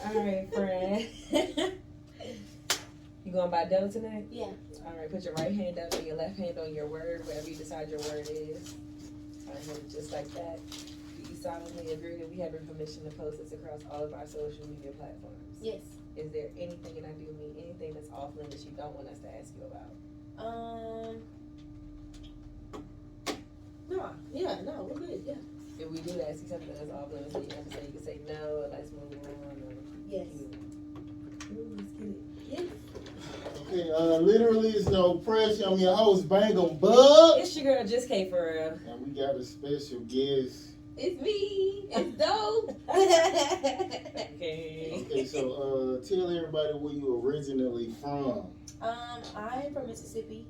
All right, friend. You going by Doe tonight? Yeah. All right, put your right hand up and your left hand on your word, wherever you decide your word is. All right, just like that. Do you solemnly agree that we have your permission to post this across all of our social media platforms? Yes. Is there anything, and I do mean anything that's off limits you don't want us to ask you about? No, we're good, yeah. If we do ask you something that's off limits, you have to say, you can say no, or let's move on, or Yes. let's get it. Yes. Okay, literally it's no pressure. I'm your host, Bangem Bugg. It's your girl, Just K for real. And we got a special guest. It's me. It's Doe. Okay. Okay, so tell everybody where you originally from. I'm from Mississippi.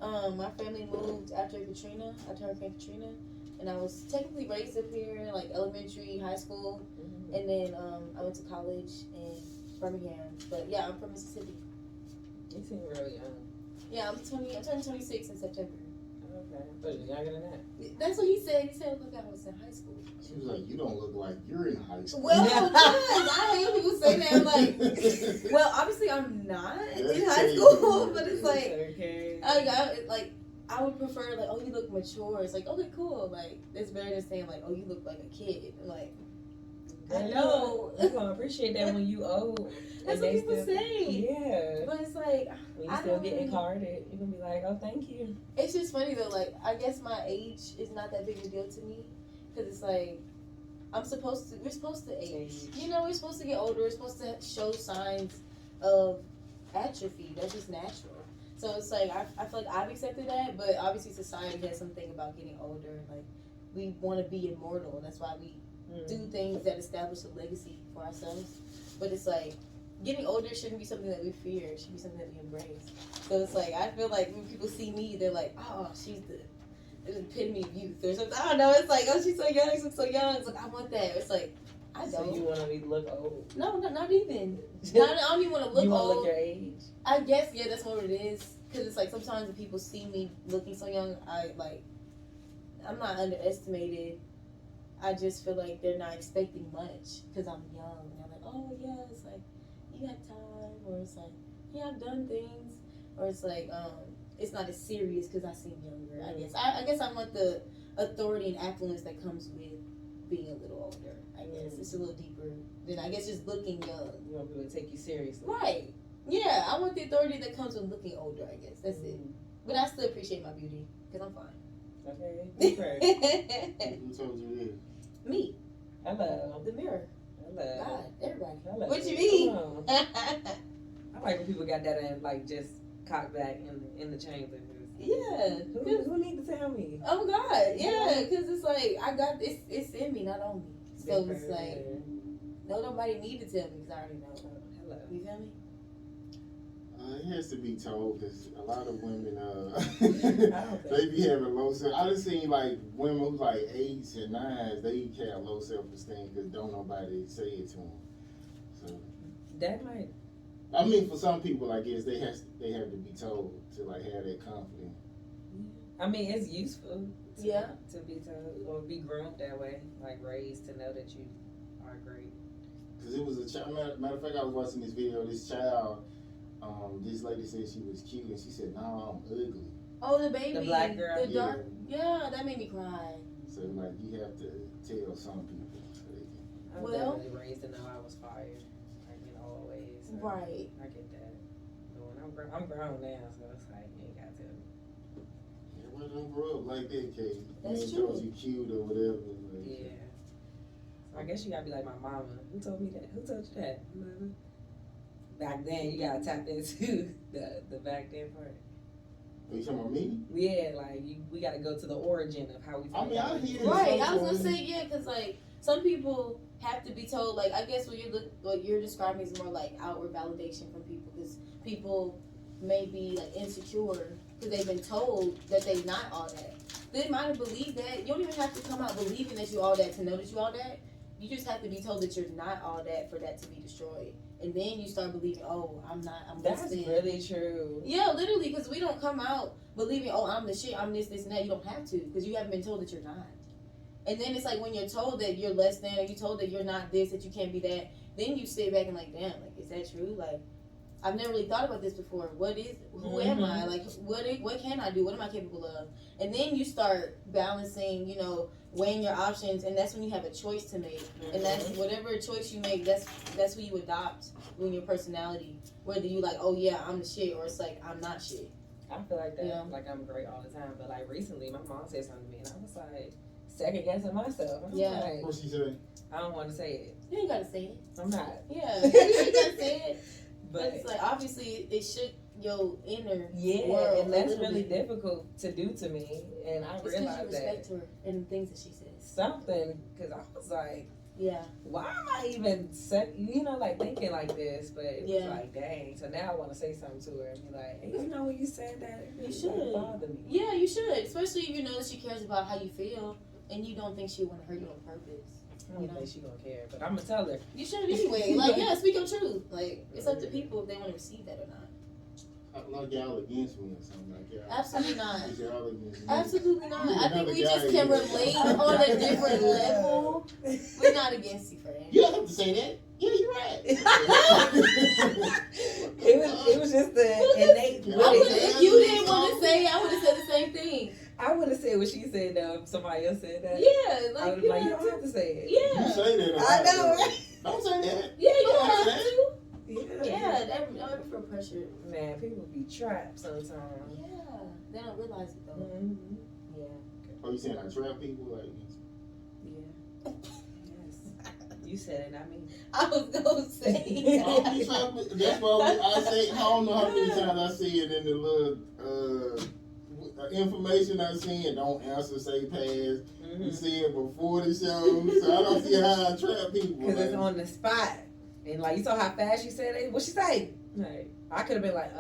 My family moved after Hurricane Katrina, and I was technically raised up here, like elementary, high school, and then I went to college in Birmingham. But yeah, I'm from Mississippi. You seem real young. Yeah, I'm turning 26 in September. Okay, but you're younger than that. That's what he said. He said, look, I was in high school. She was like, you don't look like you're in high school. Well, I hate when people say that. I'm like, well, obviously I'm not in high school, but it's like, okay. I would prefer like, oh, you look mature. It's like, okay, cool. Like, it's better than saying like, oh, you look like a kid. I'm like, I know. You're gonna appreciate that when you old. That's what people say. Yeah. But it's like, when you still getting carded, you're gonna be like, oh, thank you. It's just funny though. Like, I guess my age is not that big a deal to me, because it's like, we're supposed to age. You know, we're supposed to get older. We're supposed to show signs of atrophy. That's just natural. So it's like, I feel like I've accepted that, but obviously society has something about getting older. Like, we want to be immortal, and that's why we do things that establish a legacy for ourselves. But it's like, getting older shouldn't be something that we fear. It should be something that we embrace. So it's like, I feel like when people see me, they're like, oh, she's the epitome of youth or something. I don't know. It's like, oh, she's so young. She looks so young. It's like, I want that. It's like, I don't. So you want me to look old? No, not even. I don't even want to look you old. You want to look your age? I guess, yeah, that's what it is. Because it's like, sometimes when people see me looking so young, I'm not underestimated. I just feel like they're not expecting much because I'm young. And they're like, oh, yeah, it's like, you have time. Or it's like, yeah, I've done things. Or it's like, it's not as serious because I seem younger, I guess. I guess I want the authority and affluence that comes with being a little older, I guess. It's a little deeper than, I guess, just looking young. You want people to take you seriously. Right. Yeah, I want the authority that comes with looking older, I guess. That's it. But I still appreciate my beauty because I'm fine. Okay. Who told you this? Me. Hello. The mirror. Hello. God, everybody. Hello. What you mean? I like when people got that and like just cocked back in the chamber. Yeah. Who need to tell me? Oh God, yeah, because it's like I got this. It's in me, not on me. So it's like nobody need to tell me because I already know. Hello. You feel me? It has to be told because a lot of women, I don't they be having low self. I just seen like women who's like 8s and 9s, they have low self-esteem because don't nobody say it to them. So that might. I mean, for some people, I guess they have to be told to like have that confidence. I mean, it's useful. To be told or be groomed that way, like raised to know that you are great. Because it was a child. Matter of fact, I was watching this video. This child. This lady said she was cute, and she said, "No, I'm ugly." Oh, the baby, the black girl, the dark, yeah, that made me cry. So like, you have to tell some people. So they can. I was definitely raised to know I was fired, like in all ways. So right. I get that. But when I'm grown now, so it's like you ain't got to tell me. Yeah, well, don't grow up like that, Kate. That's true. true. You cute or whatever. Like, yeah. So I guess you gotta be like my mama. Who told me that? Who told you that, mother? Back then, you gotta tap into the back then part. Are you talking about me? Yeah, like we gotta go to the origin of how we. I mean, I hear right. I was gonna say yeah, because like some people have to be told. Like I guess what you're describing is more like outward validation from people because people may be like insecure because they've been told that they're not all that. They might have believed that. You don't even have to come out believing that you all that to know that you all that. You just have to be told that you're not all that for that to be destroyed. And then you start believing, oh, I'm not, I'm less than. That's really true. Yeah, literally, because we don't come out believing, oh, I'm the shit, I'm this, and that. You don't have to, because you haven't been told that you're not. And then it's like when you're told that you're less than, or you're told that you're not this, that you can't be that, then you sit back and like, damn, like, is that true? Like, I've never really thought about this before. Who am I? Like, what can I do? What am I capable of? And then you start balancing, you know, weighing your options, and that's when you have a choice to make. And that's whatever choice you make, that's who you adopt in your personality. Whether you like, oh yeah, I'm the shit, or it's like, I'm not shit. I feel like that. Yeah. Like I'm great all the time, but like recently, my mom said something to me, and I was like second guessing myself. I'm like, What she say? I don't want to say it. You ain't gotta say it. I'm not. Yeah, you ain't gotta say it. But But it's like, obviously, it shook your inner yeah, world and that's a little really bit. difficult to do to me, and I It's because you realized respect that her and the things that she says. something because I was like, Yeah. why am I even like thinking like this? But it was like, dang. So now I want to say something to her and be like, hey, you know when you said that, it You really should. bother me. Yeah, you should. Especially if you know that she cares about how you feel and you don't think she want to hurt you on purpose. I don't think she gonna care, but I'm gonna tell her. You should anyway. Like, yeah, speak your truth. Like, it's up to people if they want to receive that or not. Like y'all against me or something like that. Absolutely not. Y'all against me. Absolutely not. I think Another we guy just can against relate me. on a different level. We're not against you, friend. You don't have to say that. Yeah, you're right. It was just the innate. If you didn't want to say it, I would have said the same thing. I would have said what she said. Somebody else said that. Yeah, I like, would be like, you don't have to say it. You Yeah. say that. I know, right? Don't say that. Yeah, you Don't don't have say to. Yeah. Yeah, don't ever feel pressure. Man, people be trapped sometimes. Yeah, they don't realize it though. Mm-hmm. Yeah. Oh, you saying I trap people? Like, Yeah. Yes. You said it, I mean. I was gonna say. that's why I say, I don't know how many times I see it in the little information I see and don't answer, say pass. You see it before the show, so I don't see how I trap people. Because it's on the spot. And like, you saw how fast she said it? What she say? Like, I could have been like,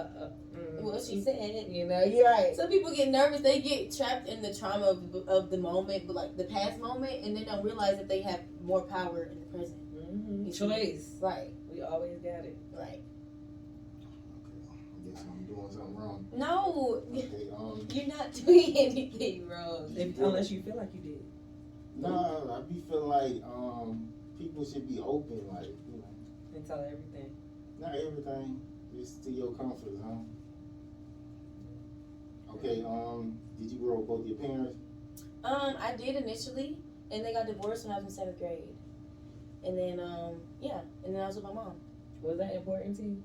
Well, she said. You know, you're right. Some people get nervous. They get trapped in the trauma of the moment, but like the past moment, and they don't realize that they have more power in the present. Mm-hmm. Choice. Right. We always got it. Right. I guess I'm doing something wrong. No, Okay, you're not doing anything wrong. Unless you feel like you did. no, I be feeling like people should be open, like, you know, And tell her everything. not everything, just to your comfort zone. Okay, did you grow up with both your parents? I did initially, and they got divorced when I was in 7th grade. And then, yeah, and then I was with my mom. Was that important to you?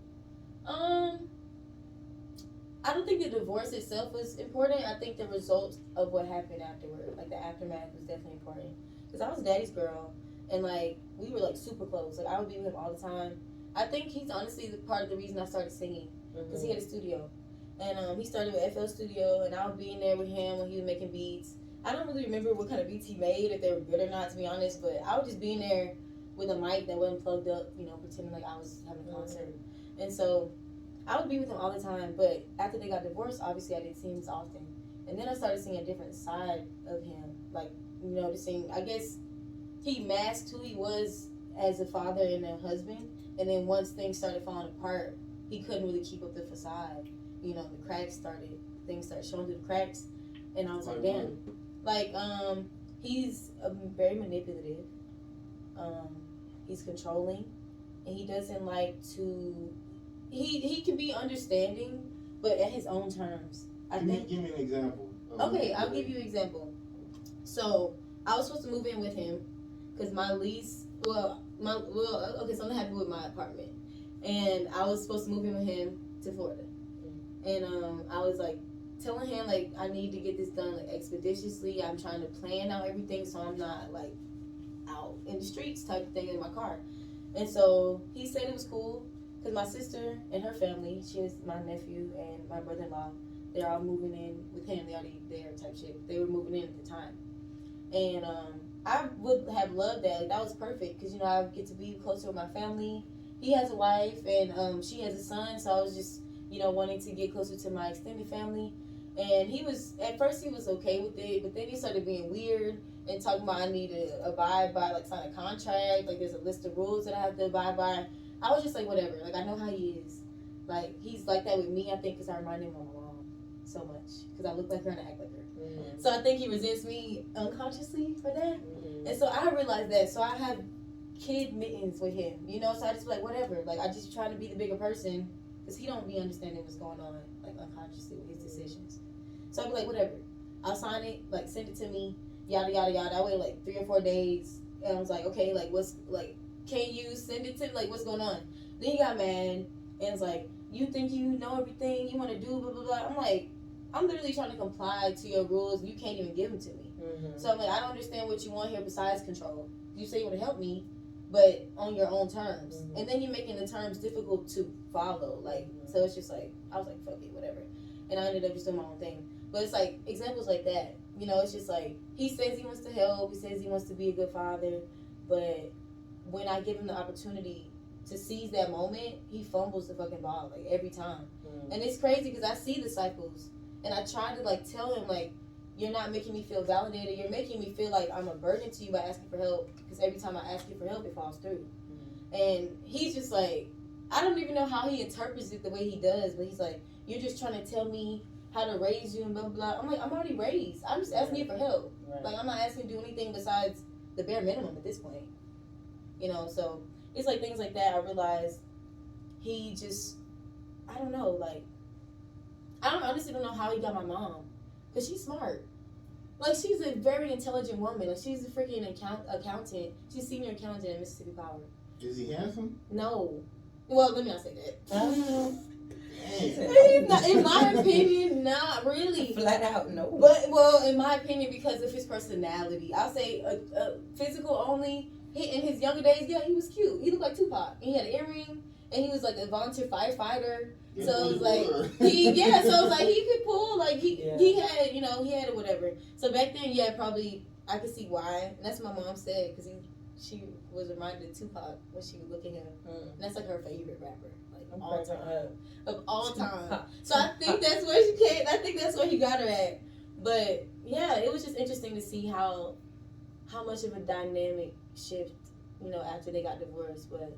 I don't think the divorce itself was important. I think the result of what happened afterward, like the aftermath, was definitely important. Because I was daddy's girl, and like we were like super close. Like I would be with him all the time. I think he's honestly the part of the reason I started singing, because he had a studio, and he started with FL Studio, and I would be in there with him when he was making beats. I don't really remember what kind of beats he made, if they were good or not, to be honest. But I would just be in there with a mic that wasn't plugged up, you know, pretending like I was having a concert, and so I would be with him all the time. But after they got divorced, obviously I didn't see him as often. And then I started seeing a different side of him. Like, you know, I guess he masked who he was as a father and a husband. And then once things started falling apart, he couldn't really keep up the facade. You know, things started showing through the cracks. And I was like, damn. Like, he's very manipulative. He's controlling. And he doesn't like to... He can be understanding, but at his own terms. Give me an example. Okay, I'll give you an example. So I was supposed to move in with him because my lease. So something happened with my apartment, and I was supposed to move in with him to Florida, and I was like telling him like I need to get this done like expeditiously. I'm trying to plan out everything so I'm not like out in the streets type of thing in my car, and so he said it was cool. Because my sister and her family, she was my nephew and my brother-in-law, they're all moving in with him. They already there type shit. They were moving in at the time. And I would have loved that. Like, that was perfect because, you know, I get to be closer with my family. He has a wife and she has a son. So I was just, you know, wanting to get closer to my extended family. And at first he was okay with it. But then he started being weird and talking about I need to abide by, like, sign a contract. Like, there's a list of rules that I have to abide by. I was just like, whatever. Like, I know how he is. Like, he's like that with me, I think, because I remind him of my mom so much. Because I look like her and I act like her. Mm-hmm. So I think he resents me unconsciously for that. Mm-hmm. And so I realized that. So I have kid mittens with him, you know. So I just be like, whatever. Like I just trying to be the bigger person because he don't be understanding what's going on, like unconsciously with his decisions. So I be like, whatever. I'll sign it, like send it to me, yada yada yada. I waited like 3 or 4 days, and I was like, okay, like what's like, can you send it to me? Like what's going on? Then he got mad and it's like, you think you know everything, you want to do blah blah blah. I'm like, I'm literally trying to comply to your rules. You can't even give them to me. So I'm like, I don't understand what you want here besides control. You say you want to help me, but on your own terms. And then you're making the terms difficult to follow. Like, so it's just like, I was like, fuck it, whatever. And I ended up just doing my own thing. But it's like, examples like that. You know, it's just like, he says he wants to help. He says he wants to be a good father. But when I give him the opportunity to seize that moment, he fumbles the fucking ball, like, every time. And it's crazy because I see the cycles. And I try to, like, tell him, like, you're not making me feel validated. You're making me feel like I'm a burden to you by asking for help. Because every time I ask you for help, it falls through. And he's just like, I don't even know how he interprets it the way he does. But he's like, you're just trying to tell me how to raise you and blah, blah, blah. I'm like, I'm already raised. I'm just asking you for help. Like, I'm not asking you to do anything besides the bare minimum at this point. You know, so it's like things like that. I realized he just, I don't know, like, I honestly don't know how he got my mom. Because she's smart. Like, she's a very intelligent woman. Like, she's a freaking accountant. She's senior accountant at Mississippi Power. Is he handsome? No. Well, let me not say that. Dang. Not, in my opinion, not really. Flat out, no. But, well, in my opinion, because of his personality. I'll say physical only. In his younger days, yeah, he was cute. He looked like Tupac. And he had an earring. And he was like a volunteer firefighter. So it was like, so it was like he could pull, like he had, you know, he had it, whatever. So back then, yeah, probably I could see why. And that's what my mom said, because she was reminded of Tupac when she would look at him. And that's like her favorite rapper, like all time. Of all time. So I think that's where she came, I think that's where he got her at. But yeah, it was just interesting to see how much of a dynamic shift, you know, after they got divorced. But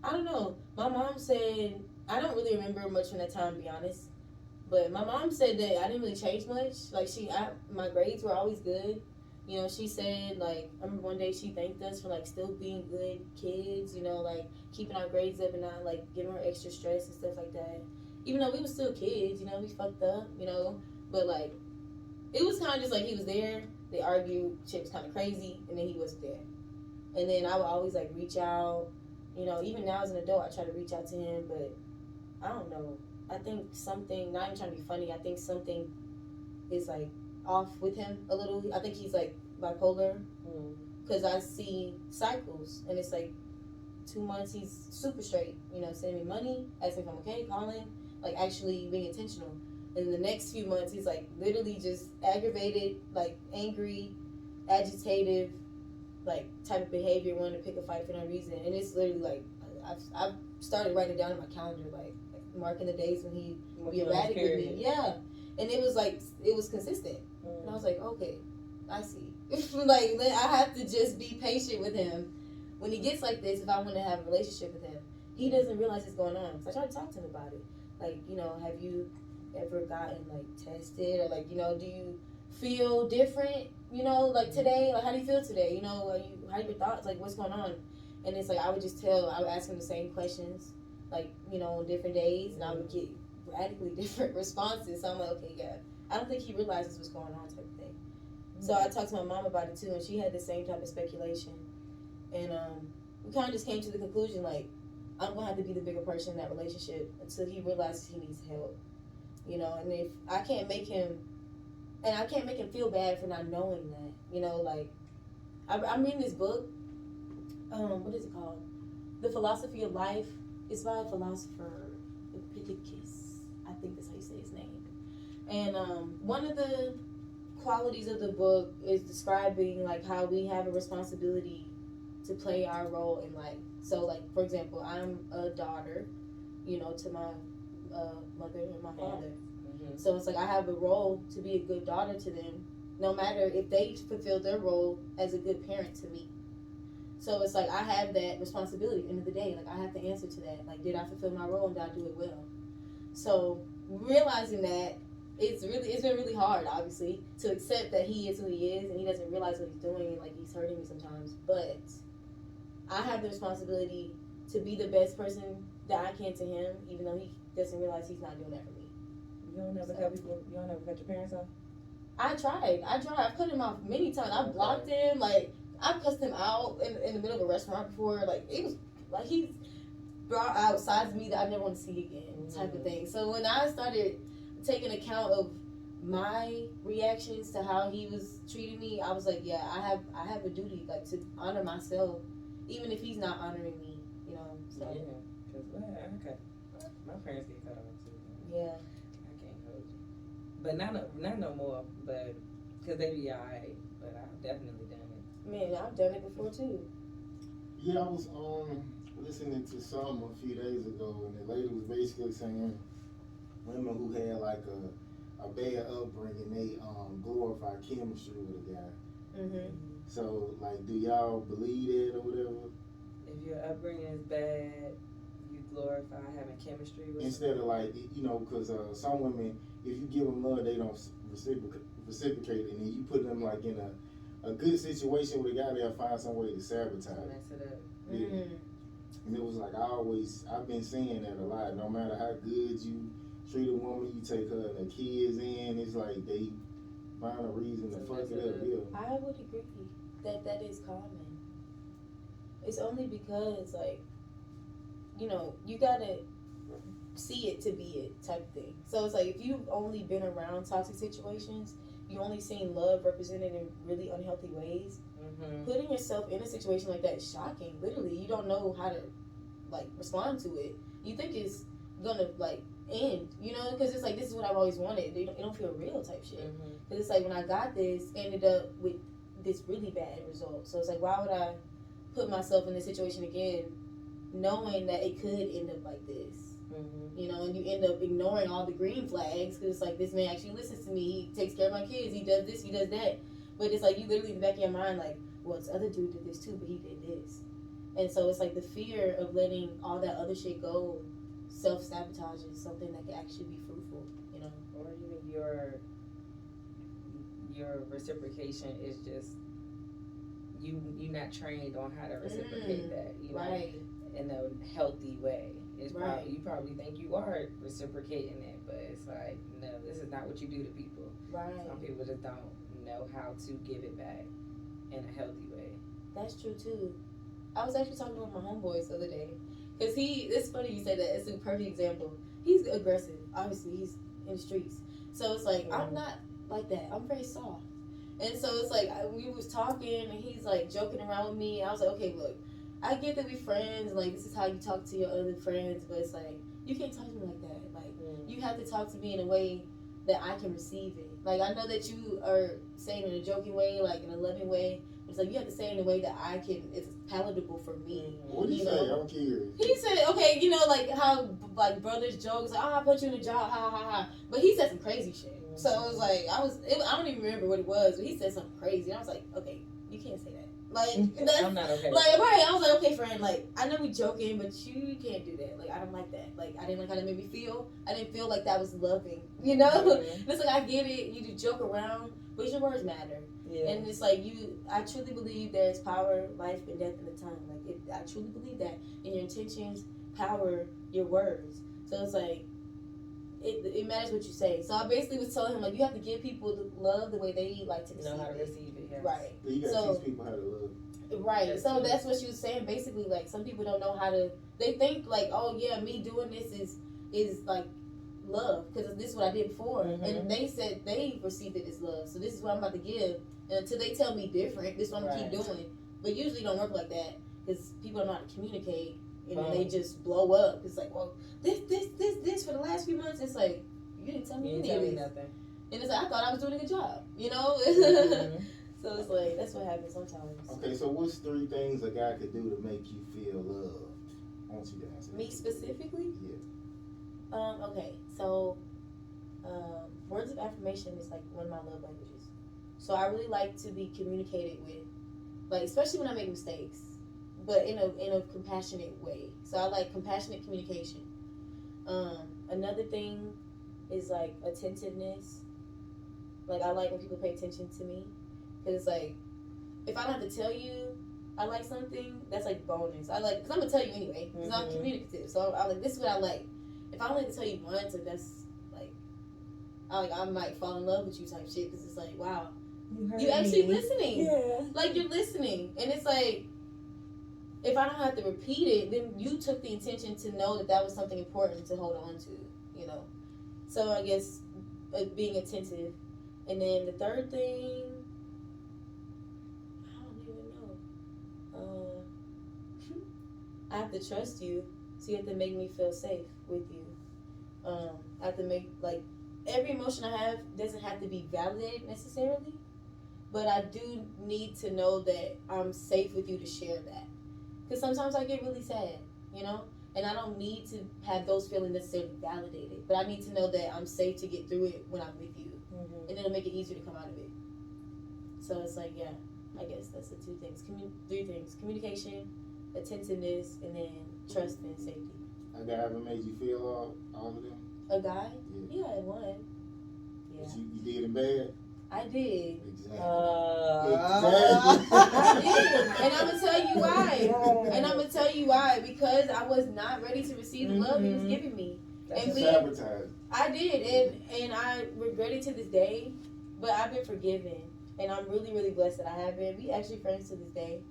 I don't know. My mom said, I don't really remember much from that time, to be honest. But my mom said that I didn't really change much. Like, my grades were always good. You know, she said, like, I remember one day she thanked us for, like, still being good kids, you know, like, keeping our grades up and not, like, giving her extra stress and stuff like that. Even though we were still kids, you know, we fucked up, you know. But, like, it was kind of just like he was there. They argued. Shit was kind of crazy. And then he wasn't there. And then I would always, like, reach out. You know, even now as an adult, I try to reach out to him, but I don't know. I think something, not even trying to be funny, I think something is, like, off with him a little. I think he's, like, bipolar. Because I see cycles, and it's, like, 2 months he's super straight. You know, sending me money, asking if I'm okay, calling, like, actually being intentional. And the next few months, he's, like, literally just aggravated, like, angry, agitative, like, type of behavior, wanting to pick a fight for no reason. And it's literally, like, I've started writing down in my calendar, like marking the days when he would be erratic with me. Yeah. And it was, like, it was consistent. And I was like, okay, I see. Like, I have to just be patient with him. When he gets like this, if I want to have a relationship with him, he doesn't realize it's going on. So I try to talk to him about it. Like, you know, have you ever gotten, like, tested? Or, like, you know, do you feel different, you know, like, today? Like, how do you feel today? You know, how are your thoughts? Like, what's going on? And it's like, I would ask him the same questions, like, you know, on different days, and I would get radically different responses. So I'm like, okay, yeah, I don't think he realizes what's going on, type of thing. So I talked to my mom about it too, and she had the same type of speculation. And we kind of just came to the conclusion, like, I'm going to have to be the bigger person in that relationship until he realizes he needs help. You know, and if I can't make him, and I can't make him feel bad for not knowing that, you know, like, I'm reading this book, what is it called? The Philosophy of Life. It's by a philosopher, Epictetus. I think that's how you say his name. And one of the qualities of the book is describing, like, how we have a responsibility to play our role in life. So, like, for example, I'm a daughter, you know, to my mother and my father. So it's like I have a role to be a good daughter to them, no matter if they fulfill their role as a good parent to me. So it's like I have that responsibility at the end of the day. Like, I have to answer to that. Like, did I fulfill my role and did I do it well? So realizing that, it's been really hard, obviously, to accept that he is who he is and he doesn't realize what he's doing and, like, he's hurting me sometimes. But I have the responsibility to be the best person that I can to him, even though he doesn't realize he's not doing that for me. You don't ever cut people. You don't ever cut your parents off. I tried. I've cut him off many times. I blocked him. Like, I cussed him out in the middle of a restaurant before. Like, it was like he brought out sides of me that I never want to see again, type of thing. So when I started taking account of my reactions to how he was treating me, I was like, yeah, I have a duty, like, to honor myself, even if he's not honoring me, you know. So Yeah, cause okay, my parents get cut off too. yeah. I can't hold you, but not no more. But cause they be alright. But I've definitely done it. Man, I've done it before too. Yeah, I was listening to some a few days ago, and the lady was basically saying women who had like a bad upbringing, they glorify chemistry with a guy. Mhm. So, like, do y'all believe that or whatever? If your upbringing is bad, you glorify having chemistry with. Instead of like, you know, because some women, if you give them love, they don't reciprocate it, and then you put them like in a good situation with a guy, they'll find some way to sabotage. Mess it up. Yeah. Mhm. And it was like I've been saying that a lot. No matter how good you treat a woman, you take her and her kids in, it's like they find a reason to fuck it up. Yeah. I would agree that is common. It's only because, like, you know, you gotta see it to be it type of thing. So it's like if you've only been around toxic situations, you only seen love represented in really unhealthy ways. Mm-hmm. Putting yourself in a situation like that is shocking. Literally, you don't know how to, like, respond to it. You think it's gonna, like, end, you know, because it's like, this is what I've always wanted. It don't feel real type shit. Mm-hmm. Because it's like, when I got this, ended up with this really bad result. So it's like, why would I put myself in this situation again, knowing that it could end up like this? Mm-hmm. You know, and you end up ignoring all the green flags because it's like, this man actually listens to me, he takes care of my kids, he does this, he does that. But it's like, you literally in the back of your mind, like, well, this other dude did this too, but he did this. And so it's like the fear of letting all that other shit go, self-sabotage is something that can actually be fruitful, you know? Or even your reciprocation is just you not trained on how to reciprocate that, you know, right. in a healthy way. It's Right. probably you probably think you are reciprocating it, but it's like, no, this is not what you do to people. Right. Some people just don't know how to give it back in a healthy way. That's true too. I was actually talking with my homeboys the other day. Because it's funny you say that. It's a perfect example. He's aggressive. Obviously, he's in the streets. So it's like, I'm not like that. I'm very soft. And so it's like, we was talking, and he's like joking around with me. I was like, okay, look, I get that we friends, and like, this is how you talk to your other friends, but it's like, you can't talk to me like that. Like, you have to talk to me in a way that I can receive it. Like, I know that you are saying it in a joking way, like in a loving way. It's like, you have to say it in a way that I can, it's palatable for me. What did he say? I'm curious. He said, okay, you know, like how, like, brothers jokes, like, oh, I put you in a job, ha, ha, ha. But he said some crazy shit. So it was like, I don't even remember what it was, but he said something crazy. And I was like, okay, you can't say that. Like, that's, I'm not okay. like, right, I was like, okay, friend, like, I know we joking, but you can't do that. Like, I don't like that. Like, I didn't like how that made me feel. I didn't feel like that was loving, you know? Mm-hmm. It's like, I get it, you do joke around, but your words matter. Yeah. And it's like, I truly believe there's power, life, and death in the tongue. Like, I truly believe that. And your intentions power your words. So it's like, it matters what you say. So I basically was telling him, like, you have to give people the love the way they like to receive know how to it. receive it, yes. Right. So you gotta teach people how to love. Right. That's So good. that's what she was saying. Basically, like, some people don't know how to, they think, like, oh, yeah, me doing this is like, love. Because this is what I did before. Mm-hmm. And they said they received it as love. So this is what I'm about to give. And until they tell me different, this is what I'm going to keep doing. But usually it don't work like that. Because people don't know how to communicate. And then they just blow up. It's like, well, this for the last few months. It's like, you didn't tell me You didn't any tell of me this. nothing. And it's like, I thought I was doing a good job. You know? Mm-hmm. So it's like, that's what happens sometimes. Okay, so what's 3 things a guy could do to make you feel loved? I want you to answer that. Me specifically? Yeah. Okay, so words of affirmation is like one of my love languages. So I really like to be communicated with, like, especially when I make mistakes, but in a compassionate way. So I like compassionate communication. Another thing is like attentiveness. Like, I like when people pay attention to me, because it's like, if I don't have to tell you, I like something, that's like bonus. I like, because I'm going to tell you anyway, because I'm communicative. So I like, this is what I like. If I only to tell you once, like, that's like, I might fall in love with you type shit, because it's like, wow, you actually listening. Yeah. Like, you're listening. And it's like, if I don't have to repeat it, then you took the intention to know that was something important to hold on to, you know. So I guess being attentive. And then the third thing, I don't even know. I have to trust you, so you have to make me feel safe with you. I have to make, like, every emotion I have doesn't have to be validated necessarily, but I do need to know that I'm safe with you to share that. Because sometimes I get really sad, you know? And I don't need to have those feelings necessarily validated, but I need to know that I'm safe to get through it when I'm with you. And it'll make it easier to come out of it. So it's like, yeah, I guess that's the three things. Communication, attentiveness, and then trust and safety. A guy ever made you feel all of them? A guy? Yeah. Yeah, one. Yeah. But you did him bad? I did. Exactly. I did. And I'm going to tell you why. And I'm going to tell you why. Because I was not ready to receive the love he was giving me. That's and sabotage. I did. And I regret it to this day. But I've been forgiven. And I'm really, really blessed that I have been. We actually friends to this day.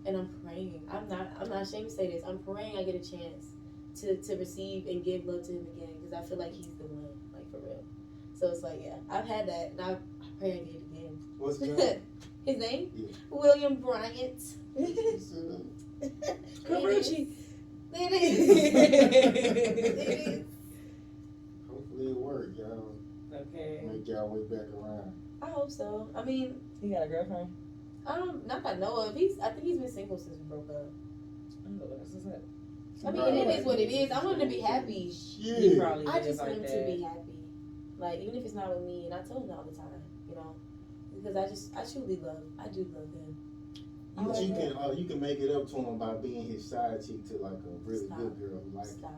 And I'm praying. I'm not ashamed to say this. I'm praying I get a chance to receive and give love to him again. Because I feel like he's the one. Like, for real. So it's like, yeah. I've had that. And I pray I get it again. What's his name? His name? Yeah. William Bryant. Karuchi. It is. It is. Hopefully it works, y'all. Okay. Make y'all way back around. I hope so. I mean, You got a girlfriend? not that I know of. I think he's been single since we broke up. Oh, that's what's up. I mean, it is what it is. I want him to be happy. He Shit. probably I is just like want him that. to be happy. Like, even if it's not with me, and I tell him that all the time, you know, because I truly do love him. But you can make it up to him by being his side chick to like a really good girl. Like, Stop.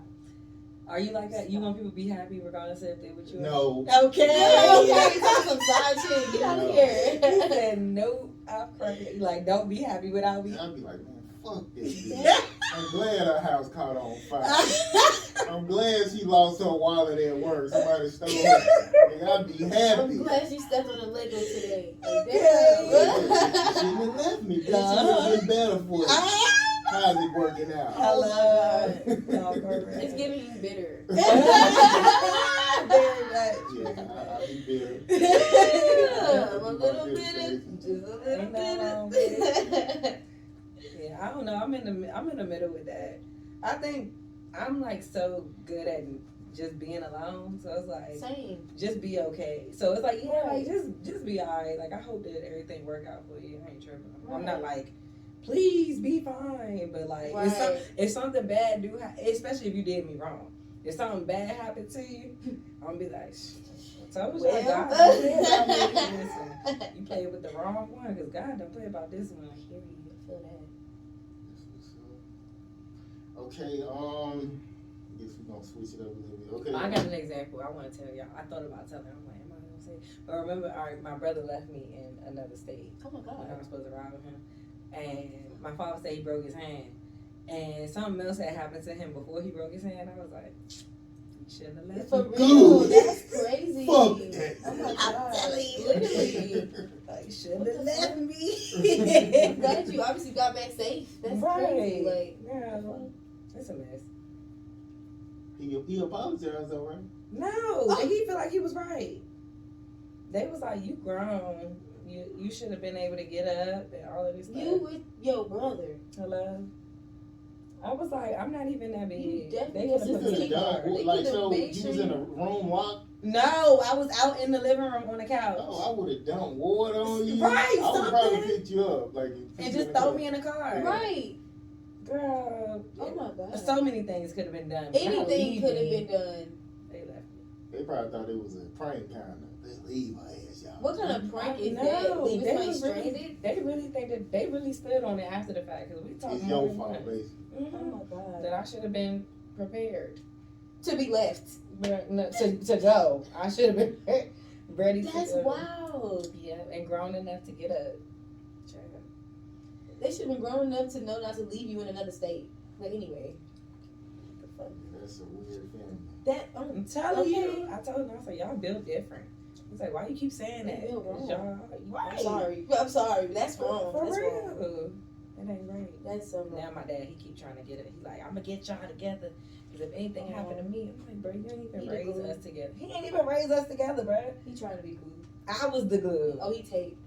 Are you like that? You want people to be happy regardless if they with you? no. Okay. Okay, tell some side chick. Get out of No. here. He said no. I'm crazy. Like, don't be happy without me. I'd be like, man, fuck this bitch. I'm glad her house caught on fire. I'm glad she lost her wallet at work. Somebody stole it. And I'd be happy. I'm glad she stepped on the Lego today. Like, She damn. shouldn't have left me. Bitch, it would have been better for you. How's it working out? Hello. It's giving you bitter. Very much. Yeah, I'll be bitter. I'm a little bitter. Just a little Ain't nothing wrong bitter. Yeah, I don't know. I'm in the middle with that. I think I'm like so good at just being alone. So it's like Same. just be okay. So it's like, yeah, like just be alright. Like, I hope that everything work out for you. I ain't tripping. I'm not like, please be fine. But like, if something bad do, especially if you did me wrong, if something bad happened to you, I'm gonna be like, so was Well. God don't play about me. Listen, you played with the wrong one, because God don't play about this one. I hear you. I feel that. Okay, I guess we're gonna switch it up a little bit. Okay. I got an example I want to tell y'all. I thought about telling. I'm like, am I gonna say? But remember, my brother left me in another state Oh my when I God. was supposed to ride with him, and my father said he broke his hand, and something else had happened to him before he broke his hand. I was like, you shouldn't have left For me. real, that's crazy. Fuck that. Oh my I'm God. telling you. Literally. Like, you shouldn't What have the left I'm me. glad you obviously got back safe. That's crazy. Like, girl, it's a mess. He apologized though, right? No, he felt like he was right. They was like, you grown. You should have been able to get up and all of this stuff. you with your brother. Hello? I was like, I'm not even that big. You definitely They was could've You put could me have in the done car. They like could've so. made You sure was in you- a room locked. No, I was out in the living room on the couch. Oh, I would have dumped water on you. Right, I would probably something. pick you up, like, And just throw me in the car. Right. Girl. Oh my God. So many things could have been done. Anything could have been done. They left me. They probably thought it was a prank kind of. Let's leave her ass, y'all. What kind of prank is No, that? Leave they somebody was really- stranded? They really think that they really stood on it after the fact, because we talked It's your fault, basically. Oh my God. That I should have been prepared. To be left. But no, to go. I should have been ready to That's go. wild. Yeah, and grown enough to get up. they should have been grown enough to know not to leave you in another state. But anyway, the fuck. That's a weird family. That I'm telling you. I told him, I said, y'all built different. He's like, why you keep saying that? They built wrong. Y'all, right. I'm sorry. That's wrong. For That's real. wrong. It ain't right. That's Now my dad, he keep trying to get it. He's like, I'm gonna get y'all together. Because if anything happened to me, I'm like, bro, you ain't even raise us together. He ain't even raise us together, bro. He trying to be glue. I was the glue. Oh, he tape.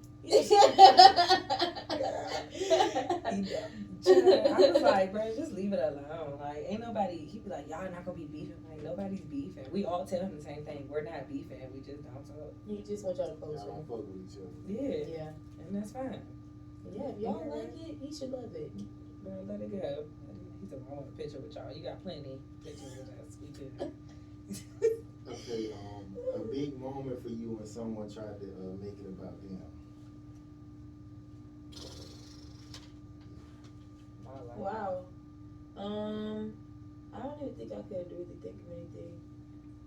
I was like, bro, just leave it alone. Like, ain't nobody. He be like, y'all not gonna be beefing. Like, nobody's beefing. We all tell him the same thing. We're not beefing. We just don't talk. He just want y'all to close. Y'all don't fuck with each other. Yeah. Yeah. And that's fine. Yeah, if y'all like it, he should love it. Bro, let it go. He said, I want a picture with y'all. You got plenty pictures with us. We could. Okay, a big moment for you when someone tried to make it about them. Wow. I don't even think I could really think of anything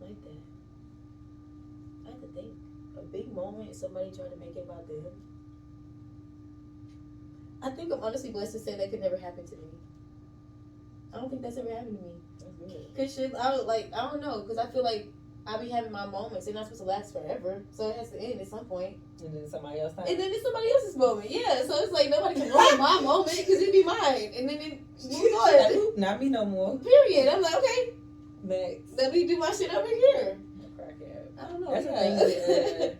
like that. I have to think. A big moment, somebody tried to make it about them. I think I'm honestly blessed to say that could never happen to me. I don't think that's ever happened to me. That's good. Cause shit, I don't know, cause I feel like I be having my moments. They're not supposed to last forever, so it has to end at some point. And then somebody else. And then it's somebody else's moment. Yeah, so it's like nobody can ruin my moment because it be mine. And then it moves on. Not me no more. Period. I'm like, okay, Next. let me do my shit over here. Crackhead. I don't know. That's the thing with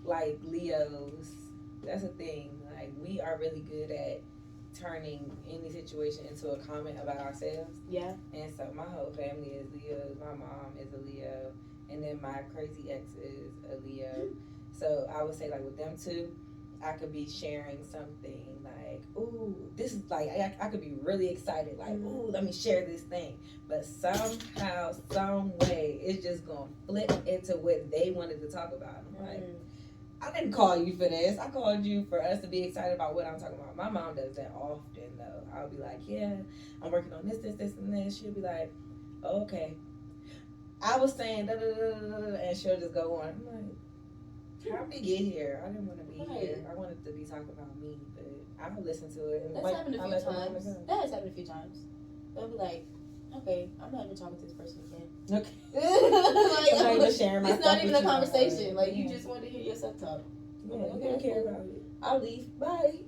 like Leos. That's the thing. Like, we are really good at turning any situation into a comment about ourselves. Yeah. And so my whole family is Leos. My mom is a Leo. And then my crazy ex is a Leo. So I would say, like, with them two, I could be sharing something like, ooh, this is like, I could be really excited. Like, ooh, let me share this thing. But somehow, some way, it's just going to flip into what they wanted to talk about. I'm like, I didn't call you for this. I called you for us to be excited about what I'm talking about. My mom does that often, though. I'll be like, yeah, I'm working on this, and this. She'll be like, oh, okay. I was saying, da, da, da, da, da, and she'll just go on. I'm like, how did we get here? I didn't want to be here. I wanted to be talking about me, but I'll listen to it. And That's happened a few times. That has happened a few times. They'll be like, okay, I'm not even talking to this person again. Okay. Like, I'm not even sharing my it's not stuff even with a you. conversation. Like, you just want to hear yourself talk. Yeah, Okay, you don't care cool. about it. I'll leave. Bye.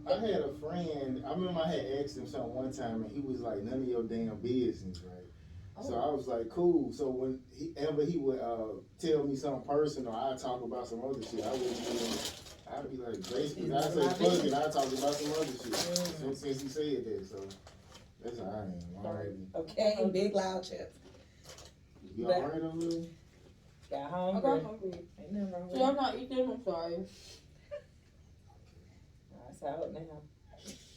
I had a friend, I remember I had asked him something one time and he was like, none of your damn business, right? So I was like, cool. So whenever he would tell me something personal, I'd talk about some other shit. I'd be like, basically, I'd say fuck it, I'd talk about some other shit. So since he said that, so that's how I am. Already. Okay, big loud chips. You alright over there? Got I hungry. got hungry. Ain't nothing wrong with See, I'm not eating. I'm sorry. It's out now.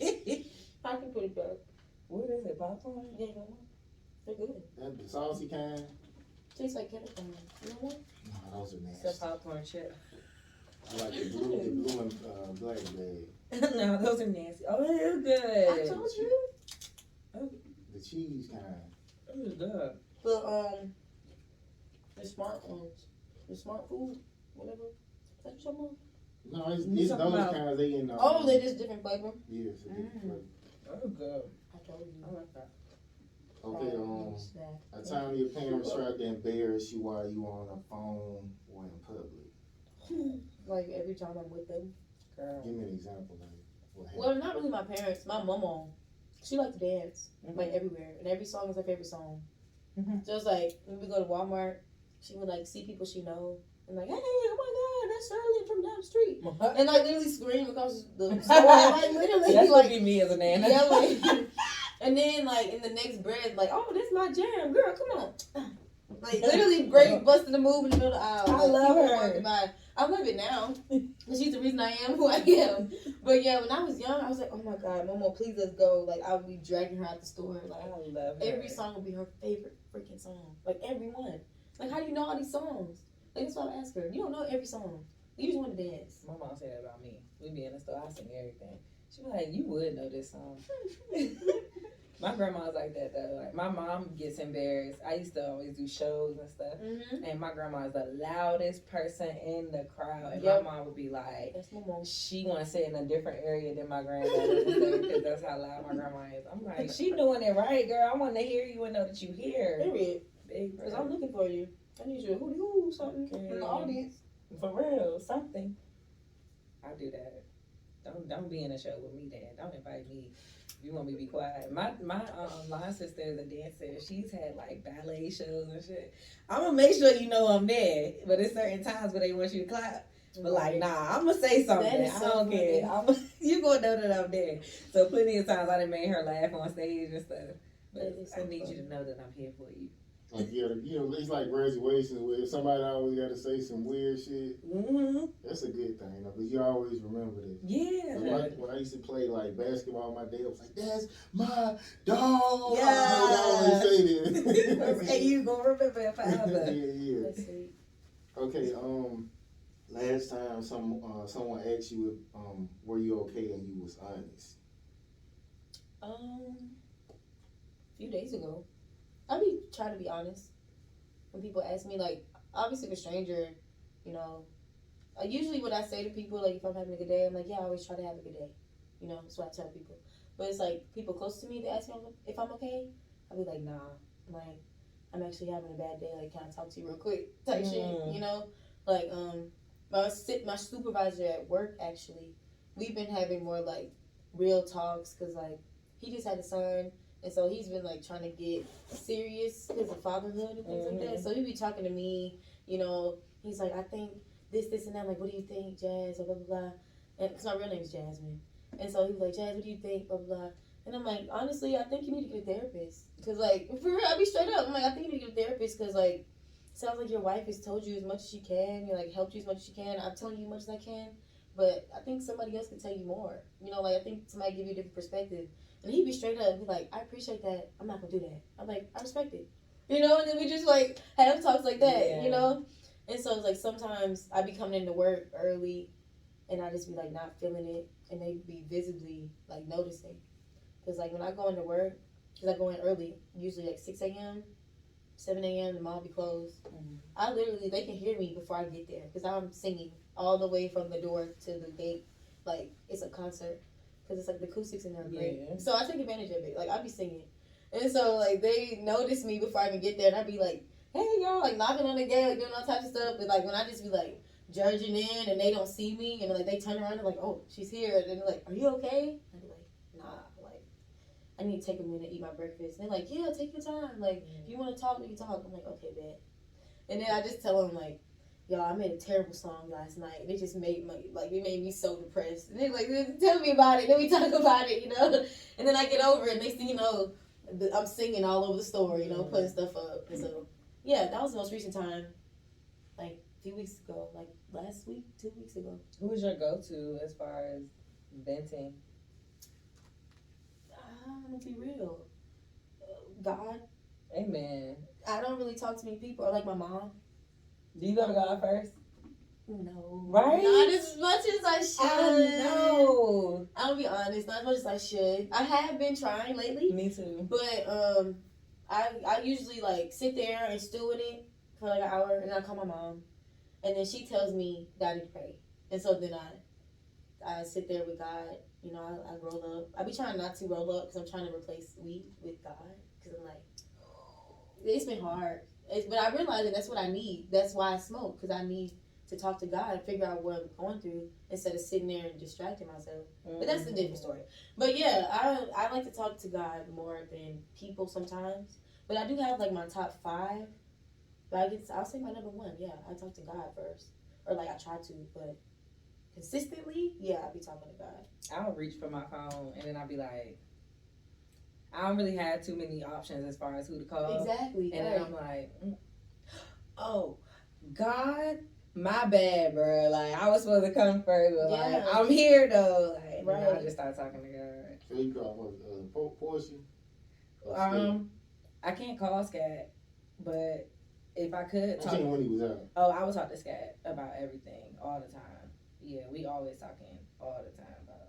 I can put it back. What is it, popcorn? Yeah, you know what? They're good. That the saucy kind? Tastes like kettle corn. You know what? No, those are It's a nasty. popcorn chip. I like the blue and black bag. No, those are nasty. Oh, they're good. I told you. The cheese kind. Those are good. The smart ones. The smart food. Whatever. Is that what you're talking about? No, it's You those talking about- kinds they in. Oh, they're just different flavor. Yeah, it's a different flavor. Those are good. I told you. I like that. Okay, a time your parents tried to embarrass you while you on a phone or in public. Like every time I'm with them. Girl. Give me an example. Like what happened? Well, not really my parents. My mama. She liked to dance. Like everywhere. And every song is her favorite song. So it's like when we go to Walmart, she would like see people she know and like, hey, oh my God, that's Shirley from down the street. And like literally scream across the store. Like literally That's like be me as a nana. yelling. And then like in the next breath, like, oh, this my jam, girl, come on. Like literally great busting the move in the middle of the aisle. I Like, love people her. walking by. I love it now. She's the reason I am who I am. But yeah, when I was young, I was like, oh my God, Mama, please let's go. Like I would be dragging her out the store. Like I love her. every song would be her favorite freaking song. Like every one. Like how do you know all these songs? Like that's why I ask her. You don't know every song. You just want to dance. My mom said that about me. We be in the store, I sing everything. She be like, you would know this song. My grandma's like that though. Like my mom gets embarrassed. I used to always do shows and stuff, and my grandma is the loudest person in the crowd. And my mom would be like, "That's my mom. She want to sit in a different area than my granddad because that's how loud my grandma is. I'm like, she doing it right, girl. I want to hear you and know that you here. Period. Big, because I'm looking for you. I need you to hoo something in the audience. For real, something. I do that. Don't be in a show with me, Dad. Don't invite me. You want me to be quiet? My line sister is a dancer. She's had like ballet shows and shit. I'm gonna make sure you know I'm there, but there's certain times where they want you to clap. But like, nah, I'm gonna say something. I don't care. You gonna know that I'm there. So plenty of times I done made her laugh on stage and stuff. But I need you to know that I'm here for you. Like, you know, it's like graduation where somebody always got to say some weird shit. Mm-hmm. That's a good thing, because you always remember this. Yeah. When I used to play like basketball, my dad was like, "That's my dog." Yeah. I always say that. And you gonna remember it forever. Yeah. That's sweet. Okay. Last time someone asked you if were you okay and you was honest. A few days ago. I be trying to be honest when people ask me, like, obviously if a stranger, you know, usually what I say to people, like, if I'm having a good day, I'm like, yeah, I always try to have a good day, you know, that's what I tell people. But it's like people close to me, they ask me if I'm okay, I'll be like, nah, like, I'm actually having a bad day, like, can I talk to you real quick type shit, you know, like, my supervisor at work, actually, we've been having more, like, real talks, because, like, he just had a son. And so he's been, like, trying to get serious because of fatherhood and things like that. So he be talking to me, you know. He's like, I think this, and that. I'm like, what do you think, Jazz? Or blah, blah, blah. Because my real name is Jasmine. And so he was like, Jazz, what do you think? Blah, blah, blah. And I'm like, honestly, I think you need to get a therapist. Because, like, for real, I'll be straight up. I'm like, I think you need to get a therapist because, like, sounds like your wife has told you as much as she can. You know, like, helped you as much as she can. I'm telling you as much as I can. But I think somebody else can tell you more. You know, like, I think somebody give you a different perspective. And he'd be straight up and be like, I appreciate that. I'm not going to do that. I'm like, I respect it. You know, and then we just, like, have talks like that, you know? And so it's like sometimes I be coming into work early and I just be, like, not feeling it. And they be visibly, like, noticing. Because, like, when I go into work, because I go in early, usually, like, 6 a.m., 7 a.m., the mall be closed. I literally, they can hear me before I get there because I'm singing all the way from the door to the gate. Like, it's a concert. Because it's like the acoustics in there are great. Yeah. So I take advantage of it. Like, I be singing. And so, like, they notice me before I even get there. And I be like, hey, y'all, like, knocking on the gate, like, doing all types of stuff. But, like, when I just be, like, judging in and they don't see me. And, like, they turn around and, like, oh, she's here. And they're like, are you okay? And I be like, nah. Like, I need to take a minute to eat my breakfast. And they're like, yeah, take your time. Like, if you want to talk, we can talk. I'm like, okay, bet. And then I just tell them, like, y'all, I made a terrible song last night. It just made it made me so depressed. And they're like, tell me about it. Then we talk about it, you know. And then I get over it. Next thing you know, I'm singing all over the store, you know, putting stuff up. And so, yeah, that was the most recent time. Like, a few weeks ago. Like, last week, 2 weeks ago. Who was your go-to as far as venting? I'm going to be real. God. Amen. I don't really talk to many people. I like my mom. Do you go to God first? No. Right? Not as much as I should. I know. I'll be honest, not as much as I should. I have been trying lately. Me too. But I usually like sit there and stew in it for like an hour, and I call my mom, and then she tells me that I need to pray, and so then I sit there with God. You know, I roll up. I be trying not to roll up because I'm trying to replace weed with God because I'm like, it's been hard. But I realize that that's what I need. That's why I smoke, because I need to talk to God and figure out what I'm going through instead of sitting there and distracting myself. But that's a different story. But yeah, I like to talk to God more than people sometimes. But I do have like my top 5. But I'll say my number 1. Yeah, I talk to God first. Or like I try to, but consistently, yeah, I be talking to God. I'll reach for my phone and then I'll be like, I don't really have too many options as far as who to call. Exactly. And then I'm like, oh, God, my bad, bro. Like, I was supposed to come first, but like, I'm here though. Like, right. And I just start talking to God. So you call portion? I can't call Scat, but if I could talk. When he was out. Oh, I would talk to Scat about everything all the time. Yeah, we always talking all the time about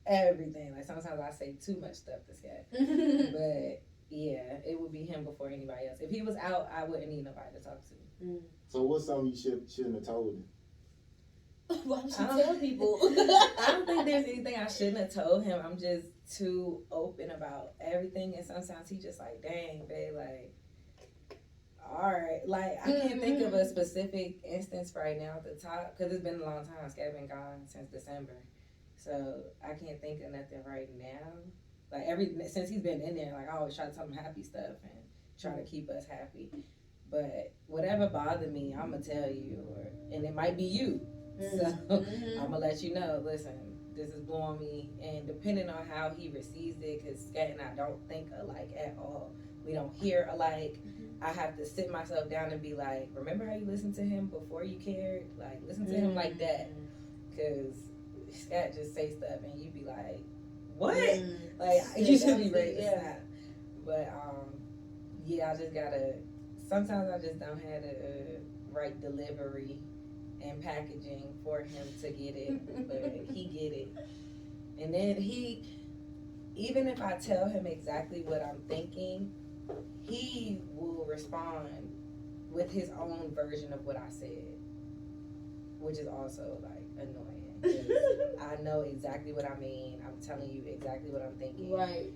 everything. Like sometimes I say too much stuff to Scat. But yeah, it would be him before anybody else. If he was out, I wouldn't need nobody to talk to. So what's something you shouldn't have told him? Why would you tell people? I don't think there's anything I shouldn't have told him. I'm just too open about everything, and sometimes he just like, dang, babe, like, all right. Like, I can't think of a specific instance right now at the top, because it's been a long time. Scat been gone since December. So I can't think of nothing right now. Like, since he's been in there, like, I always try to tell him happy stuff and try to keep us happy. But whatever bothered me, I'm going to tell you, and it might be you. So I'm gonna let you know, listen, this is blowing me, and depending on how he receives it, because Scat and I don't think alike at all. We don't hear alike. I have to sit myself down and be like, remember how you listened to him before you cared? Like, listen to him like that, because Scat just say stuff and you be like, what? Like, you should be ready to snap. But yeah, I just gotta, sometimes I just don't have the right delivery and packaging for him to get it, but he get it. And then even if I tell him exactly what I'm thinking, he will respond with his own version of what I said, which is also like annoying. I know exactly what I mean. I'm telling you exactly what I'm thinking. Right.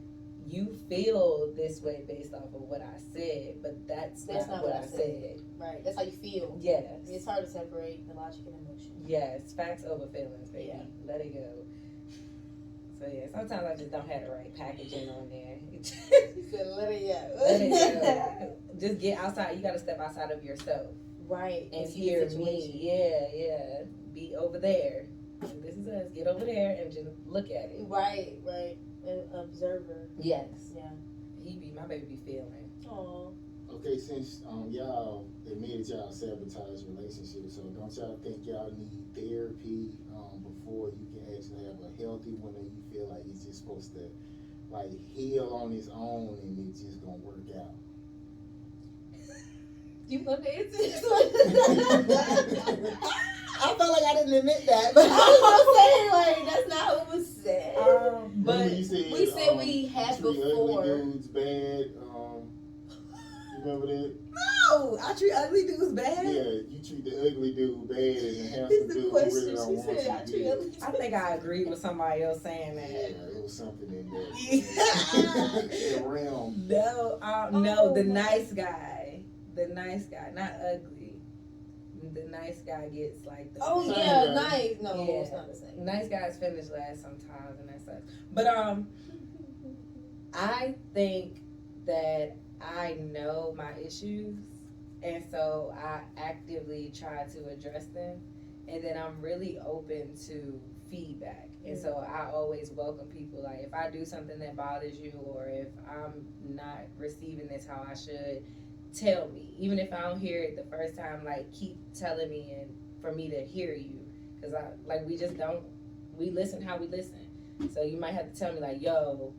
You feel this way based off of what I said, but that's not what I said. Right. That's how you feel. Yes. It's hard to separate the logic and emotion. Yes. Facts over feelings, baby. Yeah. Let it go. So yeah, sometimes I just don't have the right packaging on there. You said let it go. Let it go. Just get outside. You got to step outside of yourself. Right. And hear me. Yeah. Be over there. And this is us. Get over there and just look at it. Right. An observer. Yes. Yeah. My baby be feeling. Aww. Okay, since y'all admitted y'all sabotage relationships, so don't y'all think y'all need therapy before you can actually have a healthy one, or you feel like it's just supposed to like heal on its own and it's just gonna work out? You want to answer this one? I felt like I didn't admit that, but I was gonna say, like, that's not what was said. But we said we had treat before. ugly dudes bad. You remember that? No, I treat ugly dudes bad. Yeah, you treat the ugly dude bad and the handsome It's the dude question. really don't She want said, you I treat ugly. I think I agreed with somebody else saying that. Yeah, it was something in there. The realm. No, the nice guy. The nice guy, not ugly. The nice guy gets like the. Oh Same yeah, guy. nice. No, Yeah. it's not the same. Nice guys finish last sometimes, and that sucks. But I think that I know my issues, and so I actively try to address them, and then I'm really open to feedback, and so I always welcome people. Like, if I do something that bothers you, or if I'm not receiving this how I should, tell me. Even if I don't hear it the first time, like, keep telling me, and for me to hear you, because we listen how we listen. So you might have to tell me, like, yo,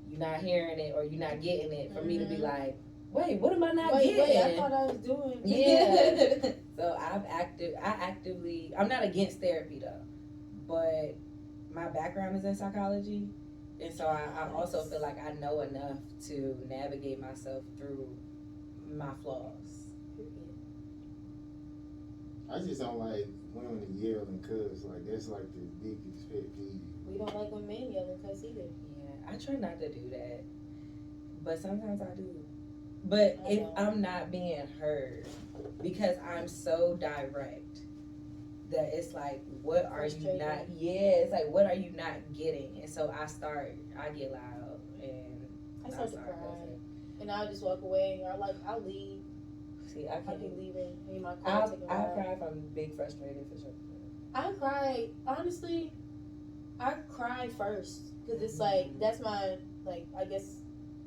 you're not hearing it, or you're not getting it, for me to be like, wait, what am I not getting? Wait, I thought I was doing. Yeah. So I'm not against therapy though, but my background is in psychology, and so I also feel like I know enough to navigate myself through my flaws. I just don't like women to yell and cuss. Like, that's like the biggest pet peeve. We don't like when men yell and cuss either. Yeah, I try not to do that, but sometimes I do. But if I'm not being heard, because I'm so direct, that it's like, what are you not? Yeah, it's like, what are you not getting? And so I get loud, and I start to cry, and I'll just walk away, or I'll leave. See, I I'll can't. be leaving in my car. I'll cry if I'm big frustrated for sure. I cry, honestly. I cry first, because it's like, that's my, like, I guess,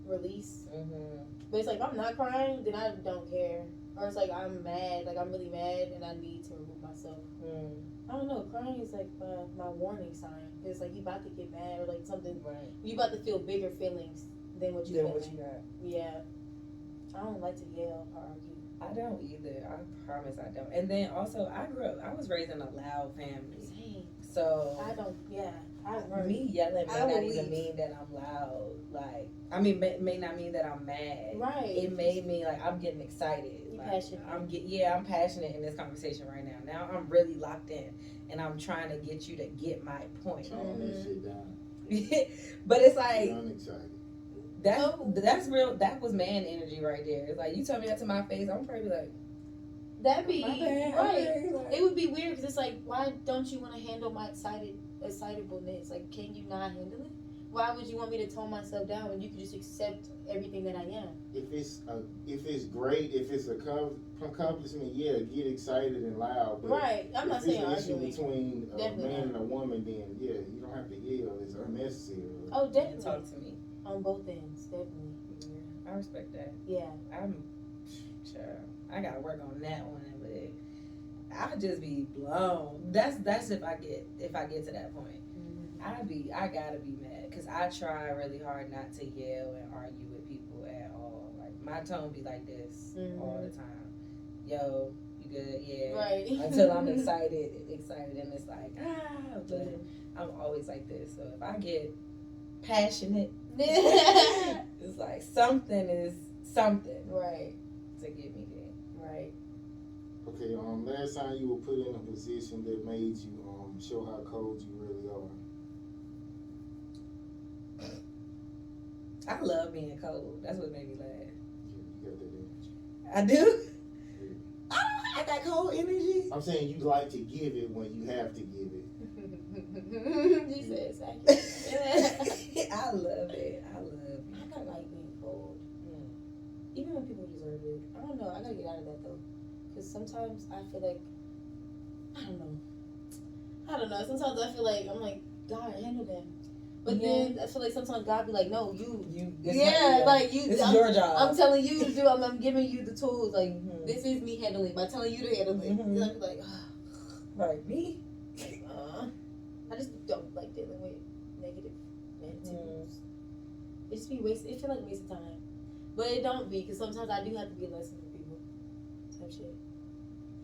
release. Mm-hmm. But it's like, if I'm not crying, then I don't care. Or it's like, I'm mad, like, I'm really mad, and I need to remove myself. I don't know, crying is like my warning sign. It's like, you about to get mad, or like something, Right. you about to feel bigger feelings than what you What feeling. you got? Yeah. I don't like to yell or argue. I don't either. I promise I don't. And then also, I was raised in a loud family. Same. So I don't, yeah. Me yelling may I not will even leave. mean that I'm loud. Like, I mean, may not mean that I'm mad. Right. It may mean like I'm getting excited. You Like, passionate. I'm passionate in this conversation right now. Now I'm really locked in, and I'm trying to get you to get my point. Tone that shit down. But it's like You're unexcited. that's real. That was man energy right there. It's like you tell me that to my face, I'm probably like, That'd be my bad, right. okay, like- It would be weird because it's like, why don't you want to handle my excitableness? Like, can you not handle it? Why would you want me to tone myself down when you can just accept everything that I am? If it's great, if it's a accomplishment, yeah, get excited and loud. But Right. I'm not if it's saying an issue arguing. between a Definitely man not. and a woman, then yeah, you don't have to yell. It's unnecessary. Oh, talk definitely. to me. On both ends, definitely. Yeah, I respect that. Yeah. Sure. I gotta work on that one, but I'll just be blown. That's if I get to that point. I gotta be mad because I try really hard not to yell and argue with people at all. Like my tone be like this all the time. Yo, you good? Yeah. Right. Until I'm excited, and it's like but I'm always like this. So if I get passionate, it's like something is something Right. to get me there. Right. Okay. Last time you were put in a position that made you show how cold you really are. I love being cold. That's what made me laugh. Yeah, you got that energy. I do. Yeah. I got cold energy. I'm saying you like to give it when you have to give it. She said it's accurate. I love it. I love it. I kind of like being cold. Even when people deserve it. I don't know. I gotta get out of that though. Because sometimes I feel like, I don't know. Sometimes I feel like, I'm like, God, handle them. But then I feel like sometimes God be like, no, you. This I'm, is your job. I'm telling you to do. I'm giving you the tools. Like this is me handling by telling you to handle it. And I be like, right, me. I just don't like dealing with negative mentals. It just be wasted. It feel like a waste of time, but it don't be because sometimes I do have to be a lesson for people. Type shit.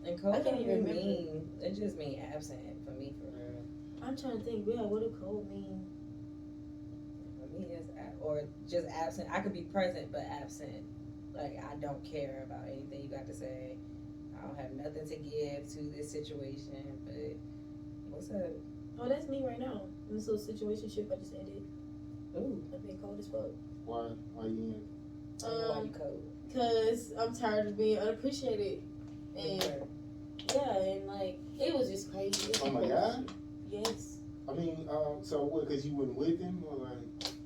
And cold I can't don't even even remember. mean. It just mean absent for me, for real. I'm trying to think. Yeah, what do cold mean? For me, it's or just absent. I could be present but absent. Like I don't care about anything you got to say. I don't have nothing to give to this situation. But what's up? Oh, that's me right now. In this little situationship I just ended. Ooh, I'm being cold as fuck. Why you in? I don't know why you cold. Cause I'm tired of being unappreciated, and Okay. yeah, and like it was just crazy. It was Oh my crazy. God. Yes. I mean, so what? Because you went with him, or like?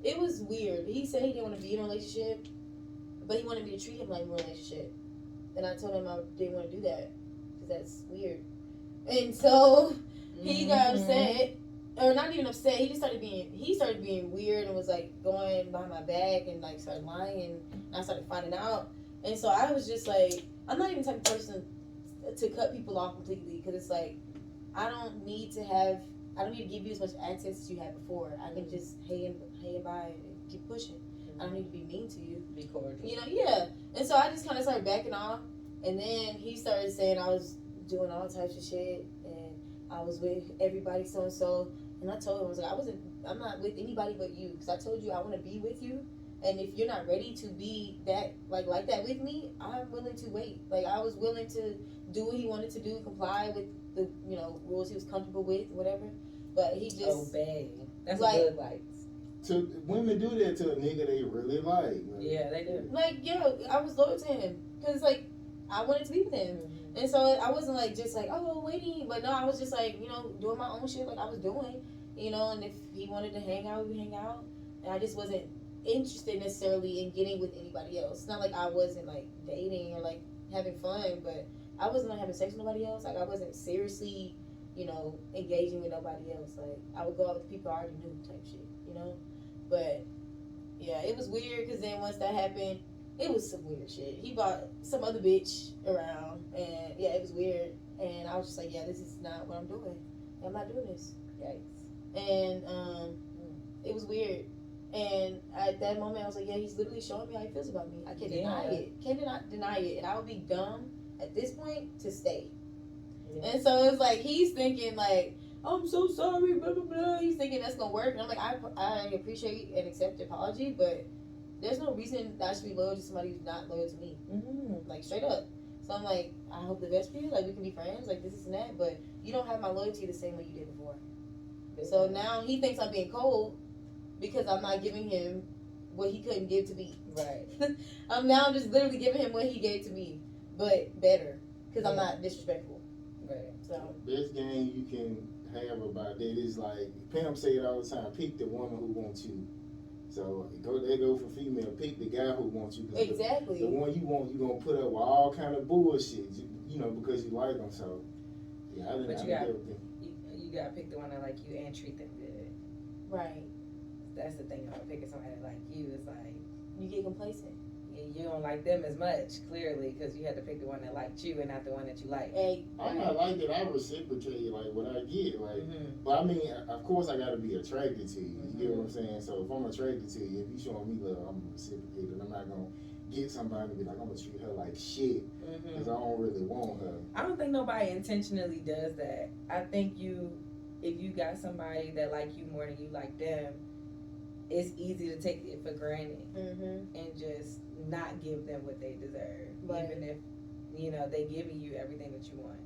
It was weird. He said he didn't want to be in a relationship, but he wanted me to treat him like a relationship. And I told him I didn't want to do that because that's weird. And so he got upset, or not even upset. He started being weird and was like going behind my back and like started lying. And I started finding out. And so I was just like, I'm not even the type of person to cut people off completely because it's like I don't need to give you as much access as you had before. I can just hey and bye and keep pushing. I don't need to be mean to you. Be cordial. You know, yeah. And so I just kind of started backing off. And then he started saying I was doing all types of shit. And I was with everybody so-and-so. And I told him, I was like, I'm not with anybody but you. Because I told you I want to be with you. And if you're not ready to be that, like that with me, I'm willing to wait. Like, I was willing to do what he wanted to do, comply with the, rules he was comfortable with, whatever. But he just... Obey. That's like, a good, like... To women do that to a nigga they really like. Yeah, they do. Like, I was loyal to him. Because, like, I wanted to be with him. And so I wasn't, like, just like, oh, waiting. But no, I was just, like, doing my own shit like I was doing. And if he wanted to hang out, we would hang out. And I just wasn't interested necessarily in getting with anybody else. It's not like I wasn't, like, dating or, like, having fun. But I wasn't, like, having sex with nobody else. Like, I wasn't seriously, engaging with nobody else. Like, I would go out with people I already knew type shit, But, yeah, it was weird because then once that happened, it was some weird shit. He brought some other bitch around, and, yeah, it was weird. And I was just like, yeah, this is not what I'm doing. I'm not doing this. Yikes. And it was weird. And at that moment, I was like, yeah, he's literally showing me how he feels about me. I can't deny it. Can't deny it. And I would be dumb at this point to stay. Yeah. And so it's like he's thinking, like, I'm so sorry, blah blah blah. He's thinking that's gonna work, and I'm like, I appreciate and accept the apology, but there's no reason that I should be loyal to somebody who's not loyal to me. Like straight up. So I'm like, I hope the best for you. Like we can be friends, like this and that, but you don't have my loyalty the same way you did before. So now he thinks I'm being cold because I'm not giving him what he couldn't give to me. Right. I'm just literally giving him what he gave to me, but better because I'm not disrespectful. Right. So Best game you can have about that is like Pam say it all the time. Pick the woman who wants you. So go for female. Pick the guy who wants you. exactly. The one you want, you gonna put up with all kind of bullshit. You know, because you like them. So yeah, I didn't. You gotta pick the one that like you and treat them good. Right. That's the thing about picking somebody that like you. It's like You get complacent. you don't like them as much, clearly, because you had to pick the one that liked you and not the one that you like. Hey, I'm not like that. I reciprocate like what I get. Like, but I mean, of course, I gotta be attracted to you. You get what I'm saying? So if I'm attracted to you, if you showing me love, I'm gonna reciprocate it. I'm not gonna get somebody to be like, I'm gonna treat her like shit because I don't really want her. I don't think nobody intentionally does that. I think if you got somebody that like you more than you like them, it's easy to take it for granted and just not give them what they deserve, even if they giving you everything that you want.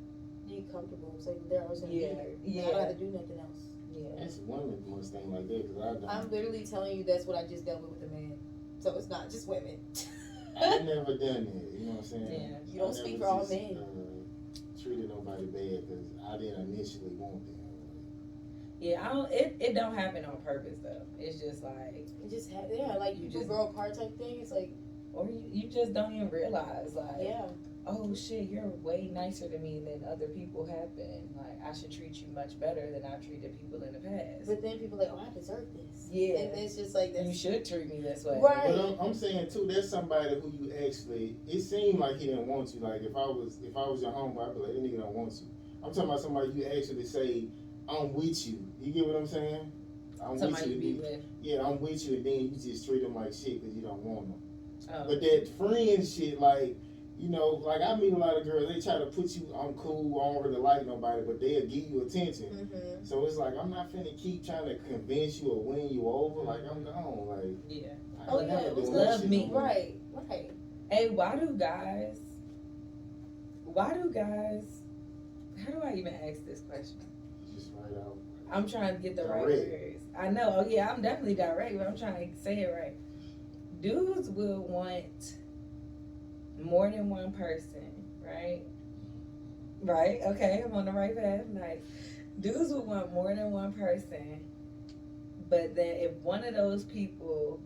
You get comfortable, so they're always gonna be here. I don't have to do nothing else. Yeah, That's women must think like that because I don't. I'm literally telling you that's what I just dealt with a man, so it's not just women. I've never done that. You know what I'm saying? Yeah. You don't speak for all men. Treated nobody bad because I didn't initially want them. Yeah, it don't happen on purpose though. It's just like It just like You people just- grow apart type thing. It's like or you just don't even realize like yeah, oh shit, you're way nicer to me than other people have been. Like I should treat you much better than I've treated people in the past. but then people are like, oh, I deserve this. Yeah. And it's just like You that's should treat me this way. Right. But I'm saying too, there's somebody who you actually. It seemed like he didn't want you. Like if I was your homeboy, I'd be like, that nigga don't want you. I'm talking about somebody you actually say, I'm with you. You get what I'm saying? I'm Somebody with you you. be with. Yeah, I'm with you, and then you just treat them like shit because you don't want them. Oh. But that friend shit, like, like I meet a lot of girls, they try to put you, I'm cool, I don't really like nobody, but they'll give you attention. So it's like, I'm not finna keep trying to convince you or win you over. Like, I'm gone. Like, Yeah. Oh, I'm yeah, never it was doing that love shit me. no more. right. Hey, why do guys how do I even ask this question? Just right out. I'm trying to get the right Direct. words. I know, oh yeah, I'm definitely direct, but I'm trying to say it right. Dudes will want more than one person, right? Right? Okay, I'm on the right path. Nice. Dudes will want more than one person, but then if one of those people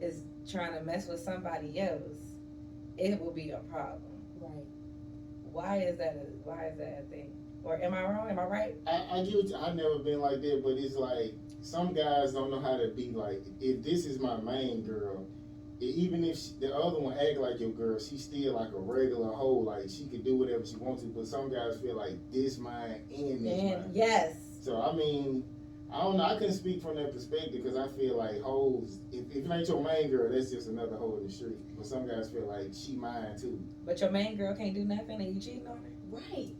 is trying to mess with somebody else, it will be a problem. Right. Why is that a thing? Or am I wrong? Am I right? I get what I've never been like that, but it's like, some guys don't know how to be like, if this is my main girl, even if the other one act like your girl, she's still like a regular hoe. Like she could do whatever she wants to. But some guys feel like this mine and this mine. Yes. So I mean, I don't know. I couldn't speak from that perspective because I feel like hoes. If it ain't your main girl, that's just another hoe in the street. But some guys feel like she mine too. But your main girl can't do nothing and you cheating on her? Right.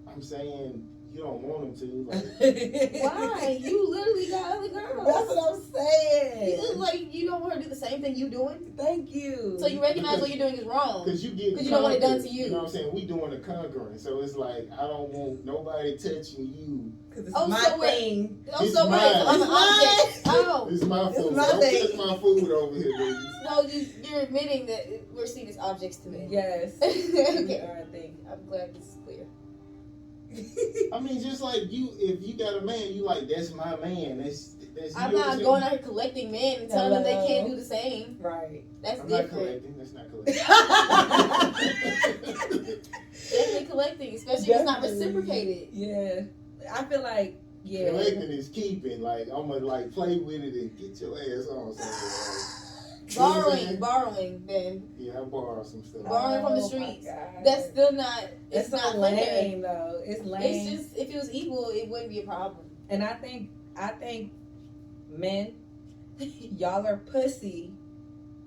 I'm saying you don't want them to. Like, Why? You literally got other girls. That's what I'm saying. You look like you don't want to do the same thing you doing. Thank you. So you recognize what you're doing is wrong. Because you don't want it done to you. You know what I'm saying? We doing the conquering. So it's like, I don't want nobody touching you. Because it's Oh, my so wait. thing. Oh, It's so wait, mine. so I'm an object. Oh. It's my It's food. my Don't thing. touch my food over here, baby. No, you're admitting that we're seen as objects to men. Yes. Okay. Our thing. I'm glad this is clear. I mean, just like you, if you got a man, you like, that's my man. That's I'm you know what not saying? going out here collecting men and telling them they can't do the same. Right. That's I'm not different. collecting. That's not collecting. Definitely collecting, especially if it's not Definitely. reciprocated. Yeah. I feel like, yeah. Collecting is keeping. Like, I'm gonna like play with it and get your ass on something. Borrowing, then. Yeah, I borrow some stuff. Borrowing from the Oh, my streets. God. That's still not. It's It's so not lame fair. though. It's lame. It's just if it was equal, it wouldn't be a problem. And I think men, y'all are pussy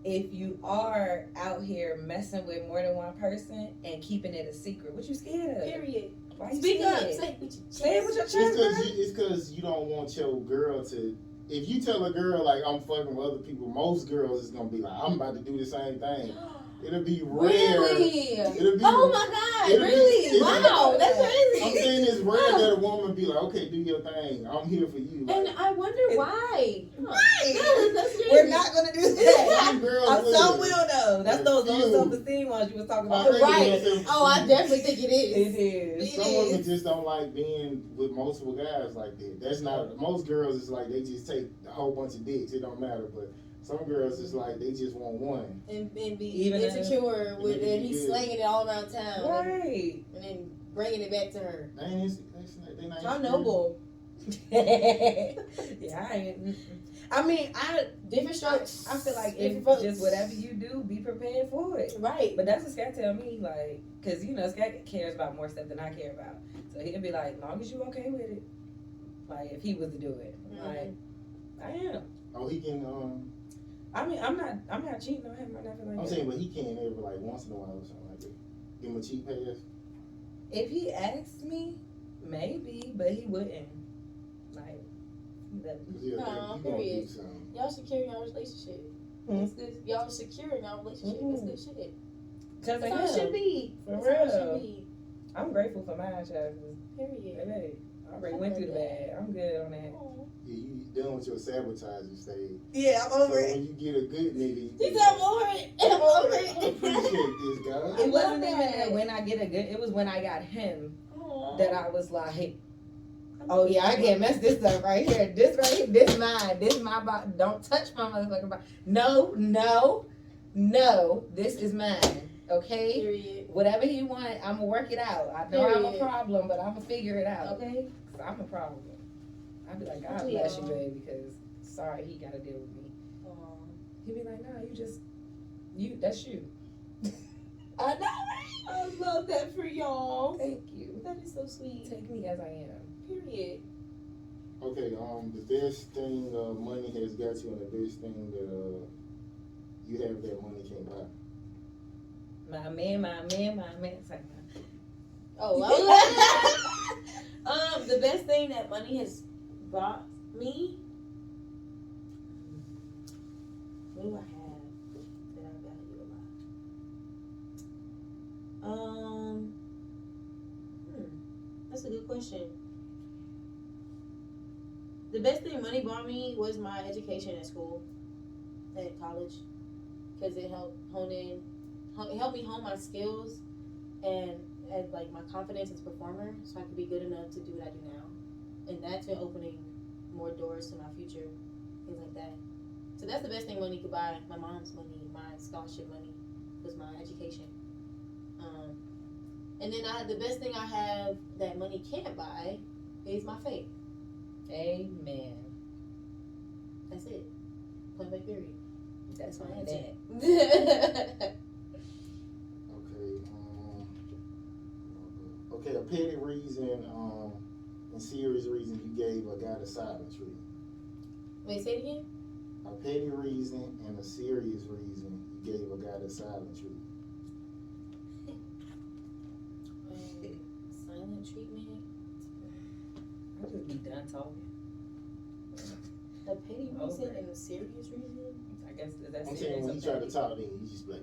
if you are out here messing with more than one person and keeping it a secret. What you scared of? Period. Why you Speak up. scared? Say it with your chest. Say it with your chest, bro. It's because you don't want your girl to. If you tell a girl like I'm fucking with other people, most girls is gonna be like, I'm about to do the same thing. It'll be rare. Really? It'll be, Oh my God! it'll be- Really? it's- Wow, that's I'm crazy. saying it's rare that a woman be like, okay, do your thing. I'm here for you. And Like, I wonder why. Right. That's crazy. We're not gonna do that. some girls Some will. will though. That's those low Few. self-esteem ones you was talking about. Already earlier. got them- Oh, I definitely think it is. It is. Some women just don't like being with multiple guys like that. That's not most girls. It's like they just take a whole bunch of dicks. It don't matter. But some girls is like they just want one. And be Even insecure with and it. He's good. slanging it all around town. Right. And then bringing it back to her. They ain't. They not How insecure. noble. Yeah, I ain't. I mean, Different strokes. I feel like different if folks. just whatever you do, be prepared for it. Right. But that's what Scott tell me, like, cause you know Scott cares about more stuff than I care about. So he'll be like, long as you okay with it, like if he was to do it, like I am. Oh, he can. I mean, I'm not cheating on him or nothing like I'm that. saying, but he can ever like once in a while or something like that. Give him a cheap pass. If he asked me, maybe, but he wouldn't. Like, that, Cause he'll think Aw, you gonna do period. something. Y'all secure your relationship. Hmm. That's good. Y'all secure in your relationship. That's good shit. cause That's how it of should him. be. For That's how it real. should be. I'm grateful for my child. Period. Baby, I already went through the bad. I'm good on that. Aw. Yeah, you done with your sabotaging stage. Yeah, I'm So over it. when you get a good nigga, you He be said, I'm like, over it. I'm over I it. appreciate this guy. It wasn't love even that. that when I get a good. It was when I got him Aw. that I was like, oh yeah, I can't mess this up right here. This right here, this mine. This my body. Don't touch my motherfucking body. No, no, no. This is mine. Okay. Period. Whatever he want, I'm gonna work it out. I know I'm a Period. problem, but I'm gonna figure it out. Okay. 'Cause I'm a problem. I'd be like, God Yeah. bless you, baby, because sorry he got to deal with me. Aw. He'd be like, no, that's you. I know, right? I love that for y'all. Thank you. That is so sweet. Take me as I am. Period. Okay, the best thing money has got you, and the best thing that you have that money can't buy. My man. It's like, Oh, the best thing that money has brought me. What do I have that I value a lot? That's a good question. The best thing money brought me was my education at school, at college, because it helped it helped me hone my skills and like my confidence as a performer, so I could be good enough to do what I do now, and that's been opening more doors to my future, things like that. So that's the best thing money could buy. My mom's money, my scholarship money, was my education. And then the best thing I have that money can't buy is my faith. amen. That's it. Point blank period. That's my That's dad. it. Okay, a petty reason and serious reason you gave a guy the silent treatment. Wait, say it again. A petty reason and a serious reason you gave a guy the silent treatment. Silent treatment. I'll just be done talking. A petty reason Over it. and a serious reason. I guess that's I'm saying when you try to talk, then you just be like,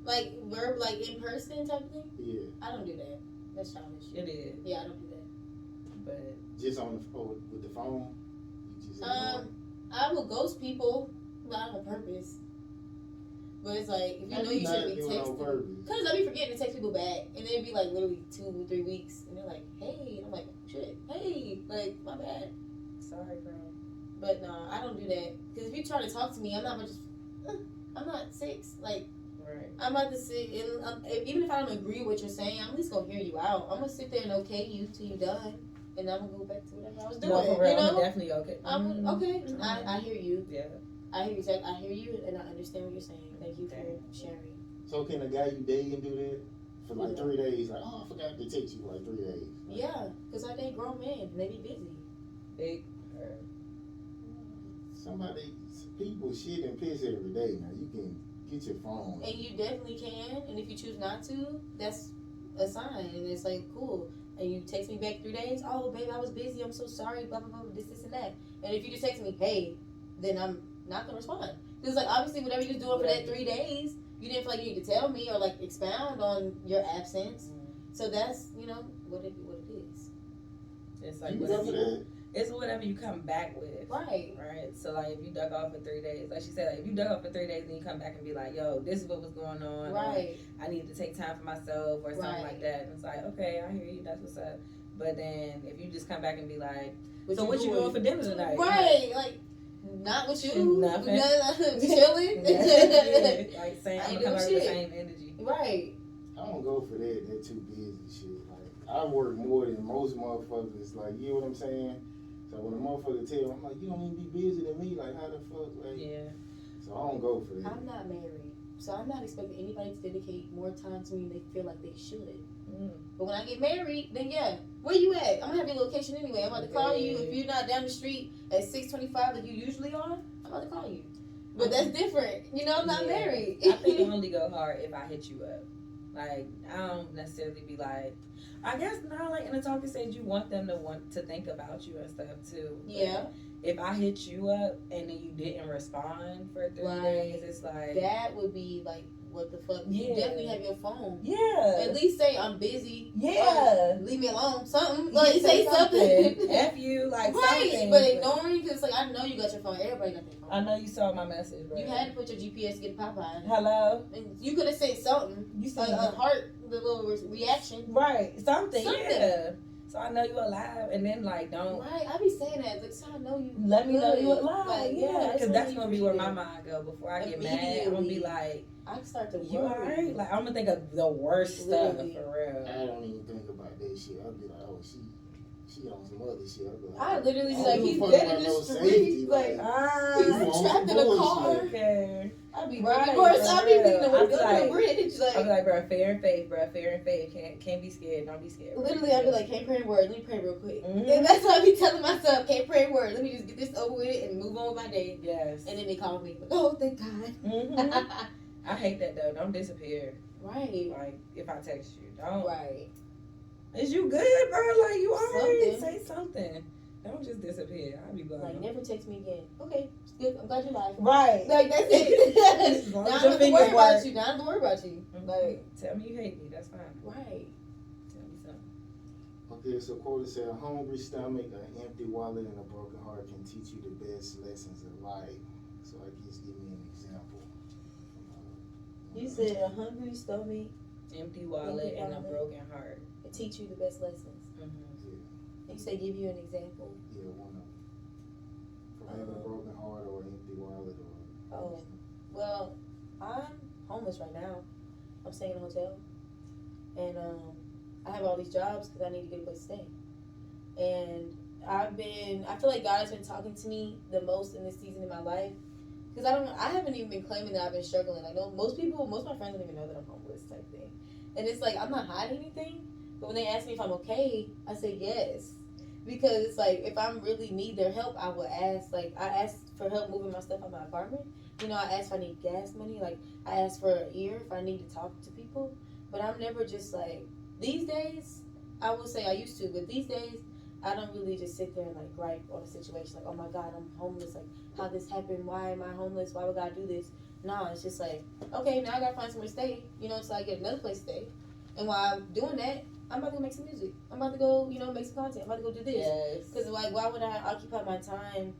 Like verb, like in person type of thing. yeah, I don't do that. That's childish. It is, Yeah, I don't do that. but just on the with the phone. You just ignore it. I will ghost people, not on purpose. But it's like if you know you Not should be doing it on texting. purpose. Cause I be forgetting to text people back, and then it'd be like literally 2 or 3 weeks, and they're like, "Hey," and I'm like, "Shit, hey, like my bad." sorry, bro. But no, I don't do that. Cause if you try to talk to me, I'm not just, I'm not 6. Like Right. I'm about to sit and even if I don't agree with what you're saying, I'm at least gonna hear you out. I'm gonna sit there and okay you till you done, and I'm gonna go back to whatever I was doing. No, for real, you I'm know? definitely okay. I'm okay. Mhm. I hear you. Yeah. I hear you. I hear you, and I understand what you're saying. Thank you for sharing. So can a guy you dating do that for like 3 days? Like, oh, I forgot to text you for like 3 days. Yeah, cause I date grown men. And they be busy. Big. People shit and piss every day. Now you can get your phone. And you definitely can. And if you choose not to, that's a sign, and it's like cool. And you text me back 3 days. Oh, babe, I was busy. I'm so sorry. Blah blah blah. This and that. And if you just text me, hey, then I'm not gonna respond. Because like obviously whatever you're doing for that 3 days, you didn't feel like you need to tell me or like expound on your absence. So that's what it is. It's like You go for that. it's whatever you come back with. Right. Right. So like if you dug off for 3 days, like she said, like, if you dug off for 3 days and you come back and be like, yo, this is what was going on. Right. Or, I need to take time for myself or something like that. And it's like, okay, I hear you. That's what's up. But then if you just come back and be like, so what you doing for dinner tonight? Right. Like not with you. Nothing. Chilling. Like saying I'm ain't gonna come doing out with the shit. same energy. Right. I don't go for that. They're too busy shit. Like I work more than most motherfuckers. Like you know what I'm saying? So when a motherfucker tell me, I'm like, you don't even be busy than me. Like how the fuck? Like Yeah. So I don't go for that. I'm not married, so I'm not expecting anybody to dedicate more time to me than they feel like they should. But when I get married, then yeah, where you at? I'm gonna have your location anyway. I'm about to call you if you're not down the street at 6:25 like you usually are. I'm about to call you. But that's different. I'm not married. I think it only go hard if I hit you up. Like I don't necessarily be like. I guess now, like in the talking stage, you want them to think about you and stuff too. Yeah. But if I hit you up and then you didn't respond for 3 days, it's like that would be like, what the fuck? You definitely have your phone. Yeah. At least say I'm busy. Yeah. Leave me alone. Something. Like say something. F you, like right. something. But ignoring, because like I know you got your phone. Everybody got their phone. I know you saw my message, bro. You had to put your GPS to get Popeye. Hello. And you could have said something. You a heart, the little reaction. Right. Something. Yeah. So I know you alive, and then like don't. Right. I be saying that. Like, so I know you. Let me know you alive. Like, yeah. Because that's gonna be where my mind. mind go before I get mad. I'm gonna be like, I start to worry. You alright? Like I'm gonna think of the worst stuff for real. I don't even think about that shit. I'll be like, oh, she on some other shit. I'll be like, I literally be I like, don't he's fuck dead about in the no street. safety, Like, he's trapped in a car. Okay. I be right, of course, I be thinking of I'd be the like, bridge. Like, I be like, bro, fair and faith, bro, fair and faith. Can't be scared. Don't be scared. Literally, I'd be like, can't pray in word. Let me pray real quick. Mm-hmm. And that's what I be telling myself. Can't pray in word. Let me just get this over with and move on with my day. Yes. And then they call me. Oh, thank God. Mm-hmm. I hate that though. Don't disappear. Right. Like if I text you, don't. Right. Is you good, bro? Like you alright? Something. Say something. Don't just disappear. I'll be blown. Like, never text me again. Okay, it's good. I'm glad you're alive. Right. Like, that's it. As long Now I as don't your have to worry fingers about work. you. Now I don't have to worry about you. Like, Tell me you hate me. That's fine. right. Tell me something. Okay, so quote said, a hungry stomach, an empty wallet, and a broken heart can teach you the best lessons of life. So I guess give me an example. You said a hungry stomach Empty wallet and a broken heart. will teach you the best lessons. Mm-hmm. And you say give you an example. Yeah, one of them. From having a broken heart or an empty wallet or. Oh. Well, I'm homeless right now. I'm staying in a hotel. And I have all these jobs because I need to get a place to stay. And I feel like God has been talking to me the most in this season in my life. Because I haven't even been claiming that I've been struggling. Like, no, most of my friends don't even know that I'm homeless type thing. And it's like, I'm not hiding anything. But when they ask me if I'm okay, I say yes. Because it's like, if I really need their help, I will ask. Like, I asked for help moving my stuff out of my apartment. I asked if I need gas money. Like, I asked for an ear if I need to talk to people. But I'm never just like, these days, I will say I used to, but these days, I don't really just sit there and like gripe on a situation. Like, oh my God, I'm homeless. Like, how this happened? Why am I homeless? Why would God do this? No, it's just like, okay, now I gotta find somewhere to stay. So I get another place to stay. And while I'm doing that, I'm about to go make some music. I'm about to go, make some content. I'm about to go do this. Yes. Because, like, why would I occupy my time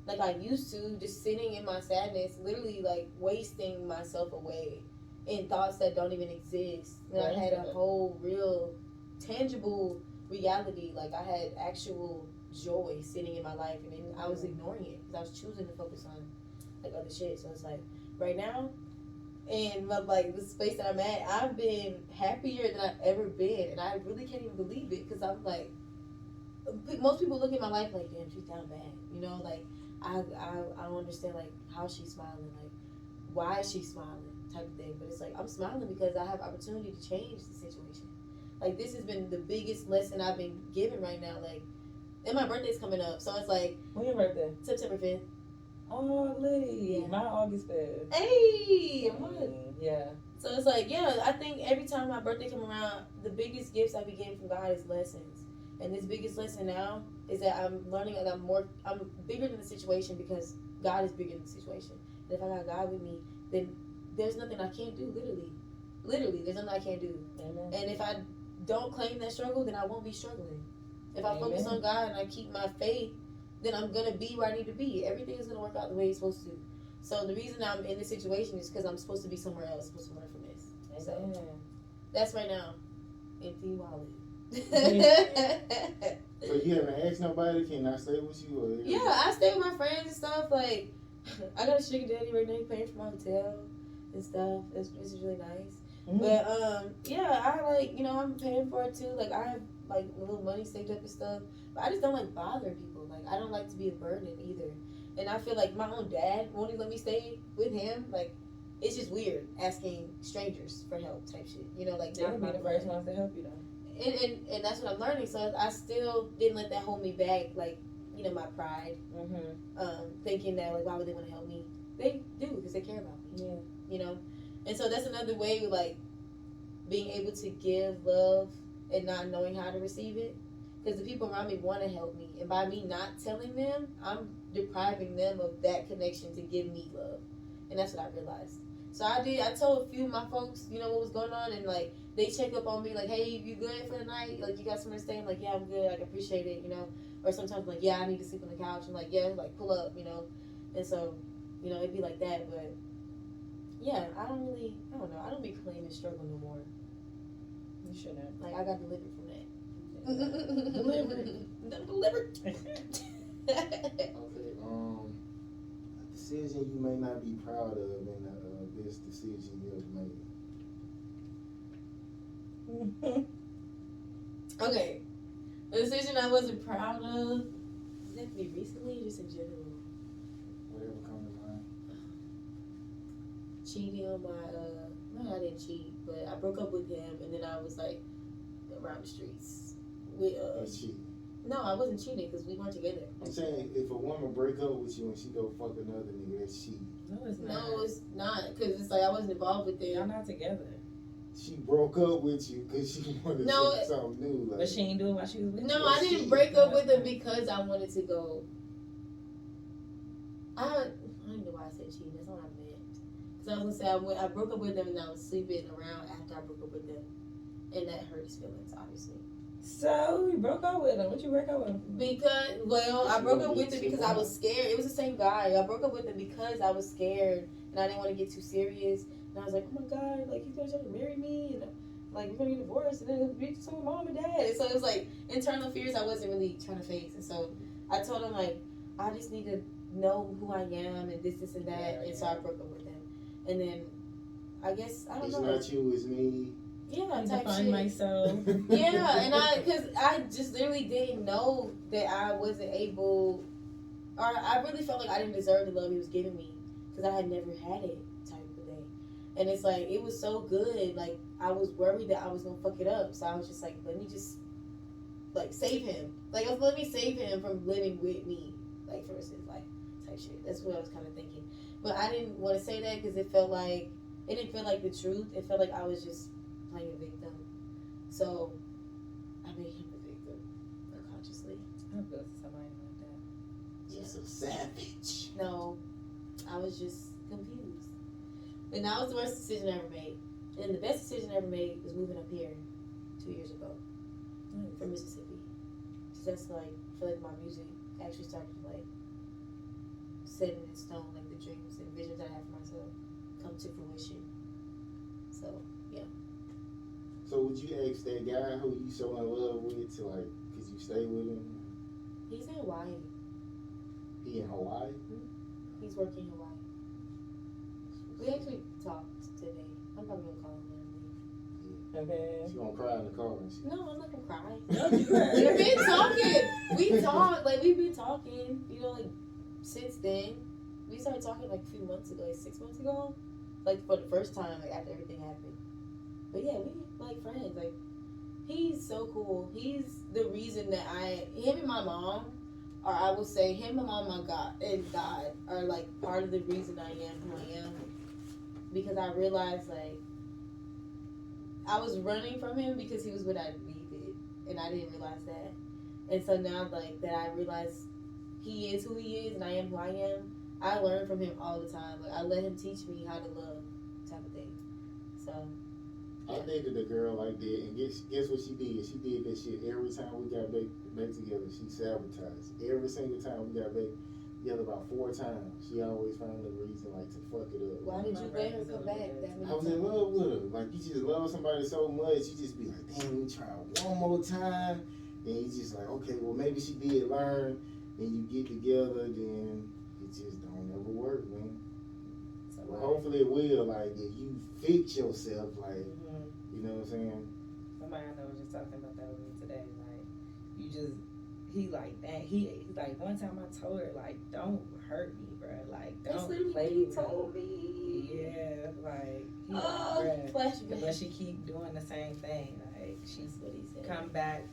like I used to, just sitting in my sadness, literally, like, wasting myself away in thoughts that don't even exist. And I had a whole real, tangible reality. Like, I had actual joy sitting in my life, and then I was ignoring it because I was choosing to focus on, like, other shit. So it's like, right now, and like the space that I'm at, I've been happier than I've ever been, and I really can't even believe it because I'm like, most people look at my life like, damn, she's down bad, like I don't understand like how she's smiling, like why is she smiling, type of thing. But it's like I'm smiling because I have opportunity to change the situation. Like this has been the biggest lesson I've been given right now. Like, and my birthday's coming up, so it's like, when your birthday? September 5th. Oh, lady. Yeah. My August 5th. Hey, Yeah. So it's like, yeah, I think every time my birthday come around, the biggest gifts I be getting from God is lessons. And this biggest lesson now is that I'm learning and I'm bigger than the situation because God is bigger than the situation. And if I got God with me, then there's nothing I can't do, literally, there's nothing I can't do. Amen. And if I don't claim that struggle, then I won't be struggling. If I Amen. focus on God and I keep my faith, then I'm going to be where I need to be. Everything is going to work out the way it's supposed to. So the reason I'm in this situation is because I'm supposed to be somewhere else, supposed to learn from this. Amen. So that's right now. Empty wallet. So you haven't asked nobody, can I stay with you? Or Yeah, I stay with my friends and stuff. Like, I got a sugar daddy right now. He's paying for my hotel and stuff. This is really nice. Mhm. But yeah, I like, I'm paying for it too. Like, I have like a little money saved up and stuff. But I just don't like bother people. Like, I don't like to be a burden either. And I feel like my own dad won't even let me stay with him. Like, it's just weird asking strangers for help type shit. Like They'll not be my the first ones to help you though. And that's what I'm learning. So I still didn't let that hold me back. Like, my pride. Thinking that like, why would they want to help me? They do because they care about me. Yeah. And so that's another way of like being able to give love and not knowing how to receive it. Because the people around me want to help me, and by me not telling them, I'm depriving them of that connection to give me love, and that's what I realized. So I told a few of my folks, what was going on, and like they check up on me, like, hey, you good for the night? Like, you got somewhere to stay? I'm like, yeah, I'm good. Like, I appreciate it, Or sometimes I'm like, yeah, I need to sleep on the couch. I'm like, yeah, like pull up, And so, it'd be like that, but yeah, I don't know. I don't be claiming struggle no more. You shouldn't. Like, I got delivered from that. Delivered. Delivered. Okay, a decision you may not be proud of and the best decision you ever made. Okay. A decision I wasn't proud of. Does that have to be recently or just in general? Whatever comes to mind. Cheating on my, no, I didn't cheat, but I broke up with him and then I was like around the streets. That's cheating. No, I wasn't cheating because we weren't together. I'm saying if a woman break up with you and she go fuck another nigga, that's cheating. No, it's not. No, it's not because it's like I wasn't involved with Y'all them. not together. She broke up with you because she wanted something new. Like, But she ain't do it while she was with you. No, I didn't break up with him because I wanted to go. I don't know why I said cheating. That's not what I meant. Because I was gonna say I broke up with them and I was sleeping around after I broke up with them, and that hurt his feelings, obviously. So you broke up with him. What you break up with him? Because I broke up with him because I was scared. It was the same guy. I broke up with him because I was scared and I didn't want to get too serious. And I was like, oh my god, like he's gonna try to marry me, and like we're gonna get divorced, and then it'll be so mom and dad. And so it was like internal fears I wasn't really trying to face. And so I told him like I just need to know who I am and this and that. Yeah, and so I broke up with him. And then I guess I don't it's know. not you, it's me. Yeah, I type define shit. myself. Yeah, and because I just literally didn't know that I wasn't able, or I really felt like I didn't deserve the love he was giving me because I had never had it type of thing. And it's like, it was so good, like, I was worried that I was going to fuck it up, so I was just like, let me just, like, save him. Like, let me save him from living with me, like, for his life type shit. That's what I was kind of thinking. But I didn't want to say that because it didn't feel like the truth. It felt like I was just playing a victim. So I made him the victim unconsciously. I feel somebody like that. Just a savage. No, I was just confused. And that was the worst decision I ever made. And the best decision I ever made was moving up here 2 years ago from Mississippi. Because that's like, I feel like my music actually started to like set in stone, like the dreams and visions I have for myself come to fruition. So yeah. So would you ask that guy who you so in love with to like, could you stay with him? He's in Hawaii. He in Hawaii? He's working in Hawaii. We actually talked today. I'm probably gonna call him when I leave. Okay. She gonna cry in the car and shit. No, I'm not gonna cry. No, you cry. We've been talking. We talked, like we've been talking, like since then. We started talking like a few months ago, like 6 months ago. Like for the first time, like after everything happened. But yeah, we like friends. Like he's so cool. He's the reason that him and my mom, or I will say him, my mom, my God, and God are like part of the reason I am who I am. Because I realized like I was running from him because he was what I needed, and I didn't realize that. And so now, like that, I realize he is who he is, and I am who I am. I learn from him all the time. Like I let him teach me how to love, type of thing. So I dated a girl like that, and guess what she did? She did that shit every time we got back together. She sabotaged every single time we got back together about 4 times. She always found a reason like to fuck it up. why did you let her come back that many I was in love with her. Like you just love somebody so much, you just be like, damn, let me try one more time. And you just like, okay, well maybe she did learn. Then you get together, then it just don't ever work, man. So, Well, hopefully it will. Like if you fix yourself, like you know what I'm saying. somebody I know was just talking about that with me today. Like, you just, he like that. He like one time I told her like, don't hurt me, bro. Like, don't play he with told me. me. Yeah, like, he Oh, like, bruh. flashback. But she keep doing the same thing. Like, she's That's what he said. come back,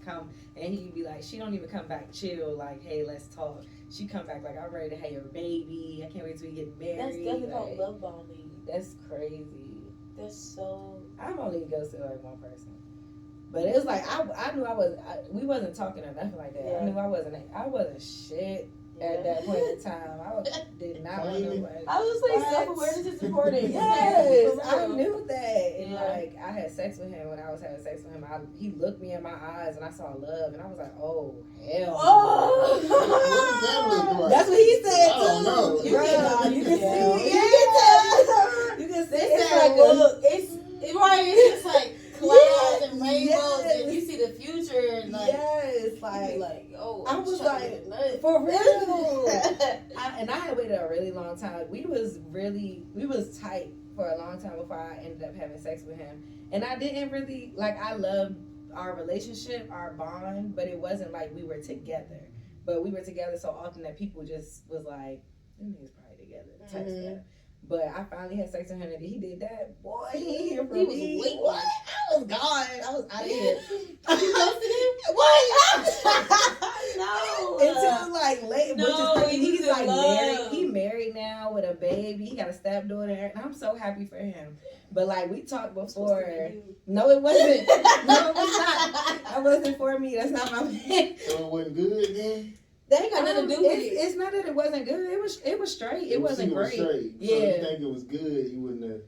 and he'd be like, she don't even come back chill. Like, hey, let's talk. She come back like, I'm ready to have your baby. I can't wait till we get married. That's definitely like, called love bombing. That's crazy. That's so. I've only ghosted like one person, but it was like I knew we wasn't talking or nothing like that. Yeah. I knew I wasn't shit at that point in time. Did not want to. I was like, What? self-awareness is important. Yes, For I real. knew that. And Yeah. like I had sex with him when I was having sex with him. He looked me in my eyes and I saw love and I was like, oh hell. Oh. What does that look like? That's what he said I don't too. know. Bruh, you can Yeah. see. You can see. It's It's that like look. It's right. It's just like clouds and rainbows, yes. and you see the future, and like, yes, you be like like, oh, I was like, nut. for real. I had waited a really long time. We was tight for a long time before I ended up having sex with him. And I didn't really, like, I loved our relationship, our bond, but it wasn't like we were together. But we were together so often that people just was like, them niggas probably together, type stuff. But I finally had sex with him and he did that. Boy, he ain't here for He was me. waiting. What? I was gone. I was out of here. You ghosted him? What? No. Until like late, No, which is crazy. he was He's in like married. love. He married now with a baby. He got a stepdaughter, and I'm so happy for him. But like we talked before. No, it wasn't. No, it was not. That wasn't for me. That's not my man. So it wasn't good then? That ain't got nothing to do with it. It's not that it wasn't good. It was straight. It wasn't He was great. straight. Yeah. So you think it was good? You wouldn't have.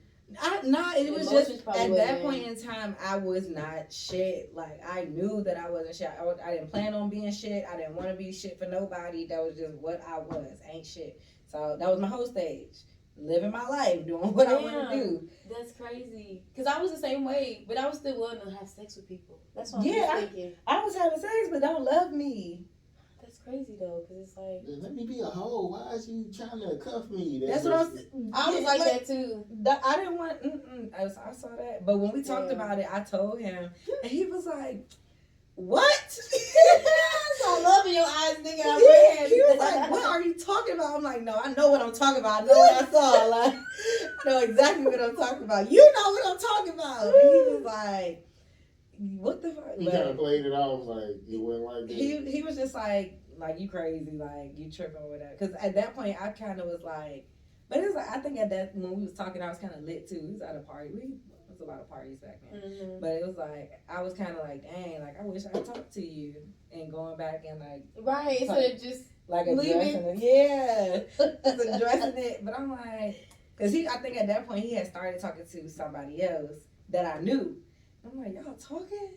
It was Emotions just probably at that wasn't point in time I was not shit. Like I knew that I wasn't shit. I didn't plan on being shit. I didn't want to be shit for nobody. That was just what I was. Ain't shit. So that was my whole stage. Living my life, doing what I want to do. That's crazy. Cause I was the same way, but I was still willing to have sex with people. That's what Yeah, I'm thinking. I was having sex, but don't love me. That's crazy though, cause it's like Let me be a hoe. Why is you trying to cuff me? That's what I'm. I was like that too. I didn't want. I saw that, but when we talked about it, I told him, and he was like, "What?" So love in your eyes, nigga. I ran. He was like, "What are you talking about?" I'm like, "No, I know what I'm talking about. I know what I saw. Like, I know exactly what I'm talking about. You know what I'm talking about." And he was like, "What the fuck?" He kind of played it off like it wasn't like that. He was just like you crazy, like you tripping or whatever. Because at that point, I kind of was like, but it was like I think at that when we was talking, I was kind of lit too. We was at a party. There was a lot of parties back then. Mm-hmm. But it was like I was kind of like, dang, like I wish I talked to you and going back and like Right, instead of just like leaving. addressing it. Yeah, just addressing it. But I'm like, because I think at that point he had started talking to somebody else that I knew. I'm like, y'all talking?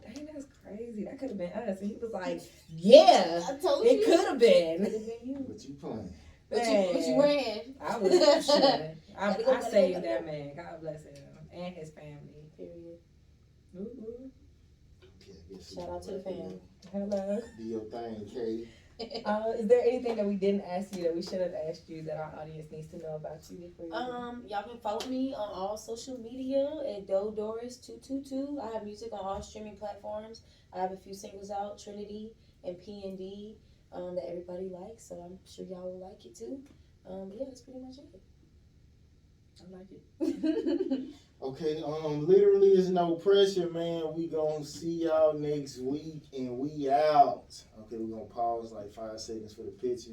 Dang, that's crazy. That could have been us. And he was like, yeah, I told it you. could have been. Could have been you. But you playing. But you ran. I was shit. Gotta go, I gotta saved go, that gotta man. God bless him and his family. Period. Ooh. Okay, I guess Shout out to the fam. Hello. Do your thing, Katie. Is there anything that we didn't ask you that we should have asked you that our audience needs to know about you before you? Y'all can follow me on all social media at Doe Doris 222. I have music on all streaming platforms. I have a few singles out, Trinity and P&D, that everybody likes. So I'm sure y'all will like it too. Yeah, that's pretty much it. I like it. Okay, literally is no pressure, man. We gonna see y'all next week and we out. Okay, we gonna pause like 5 seconds for the picture.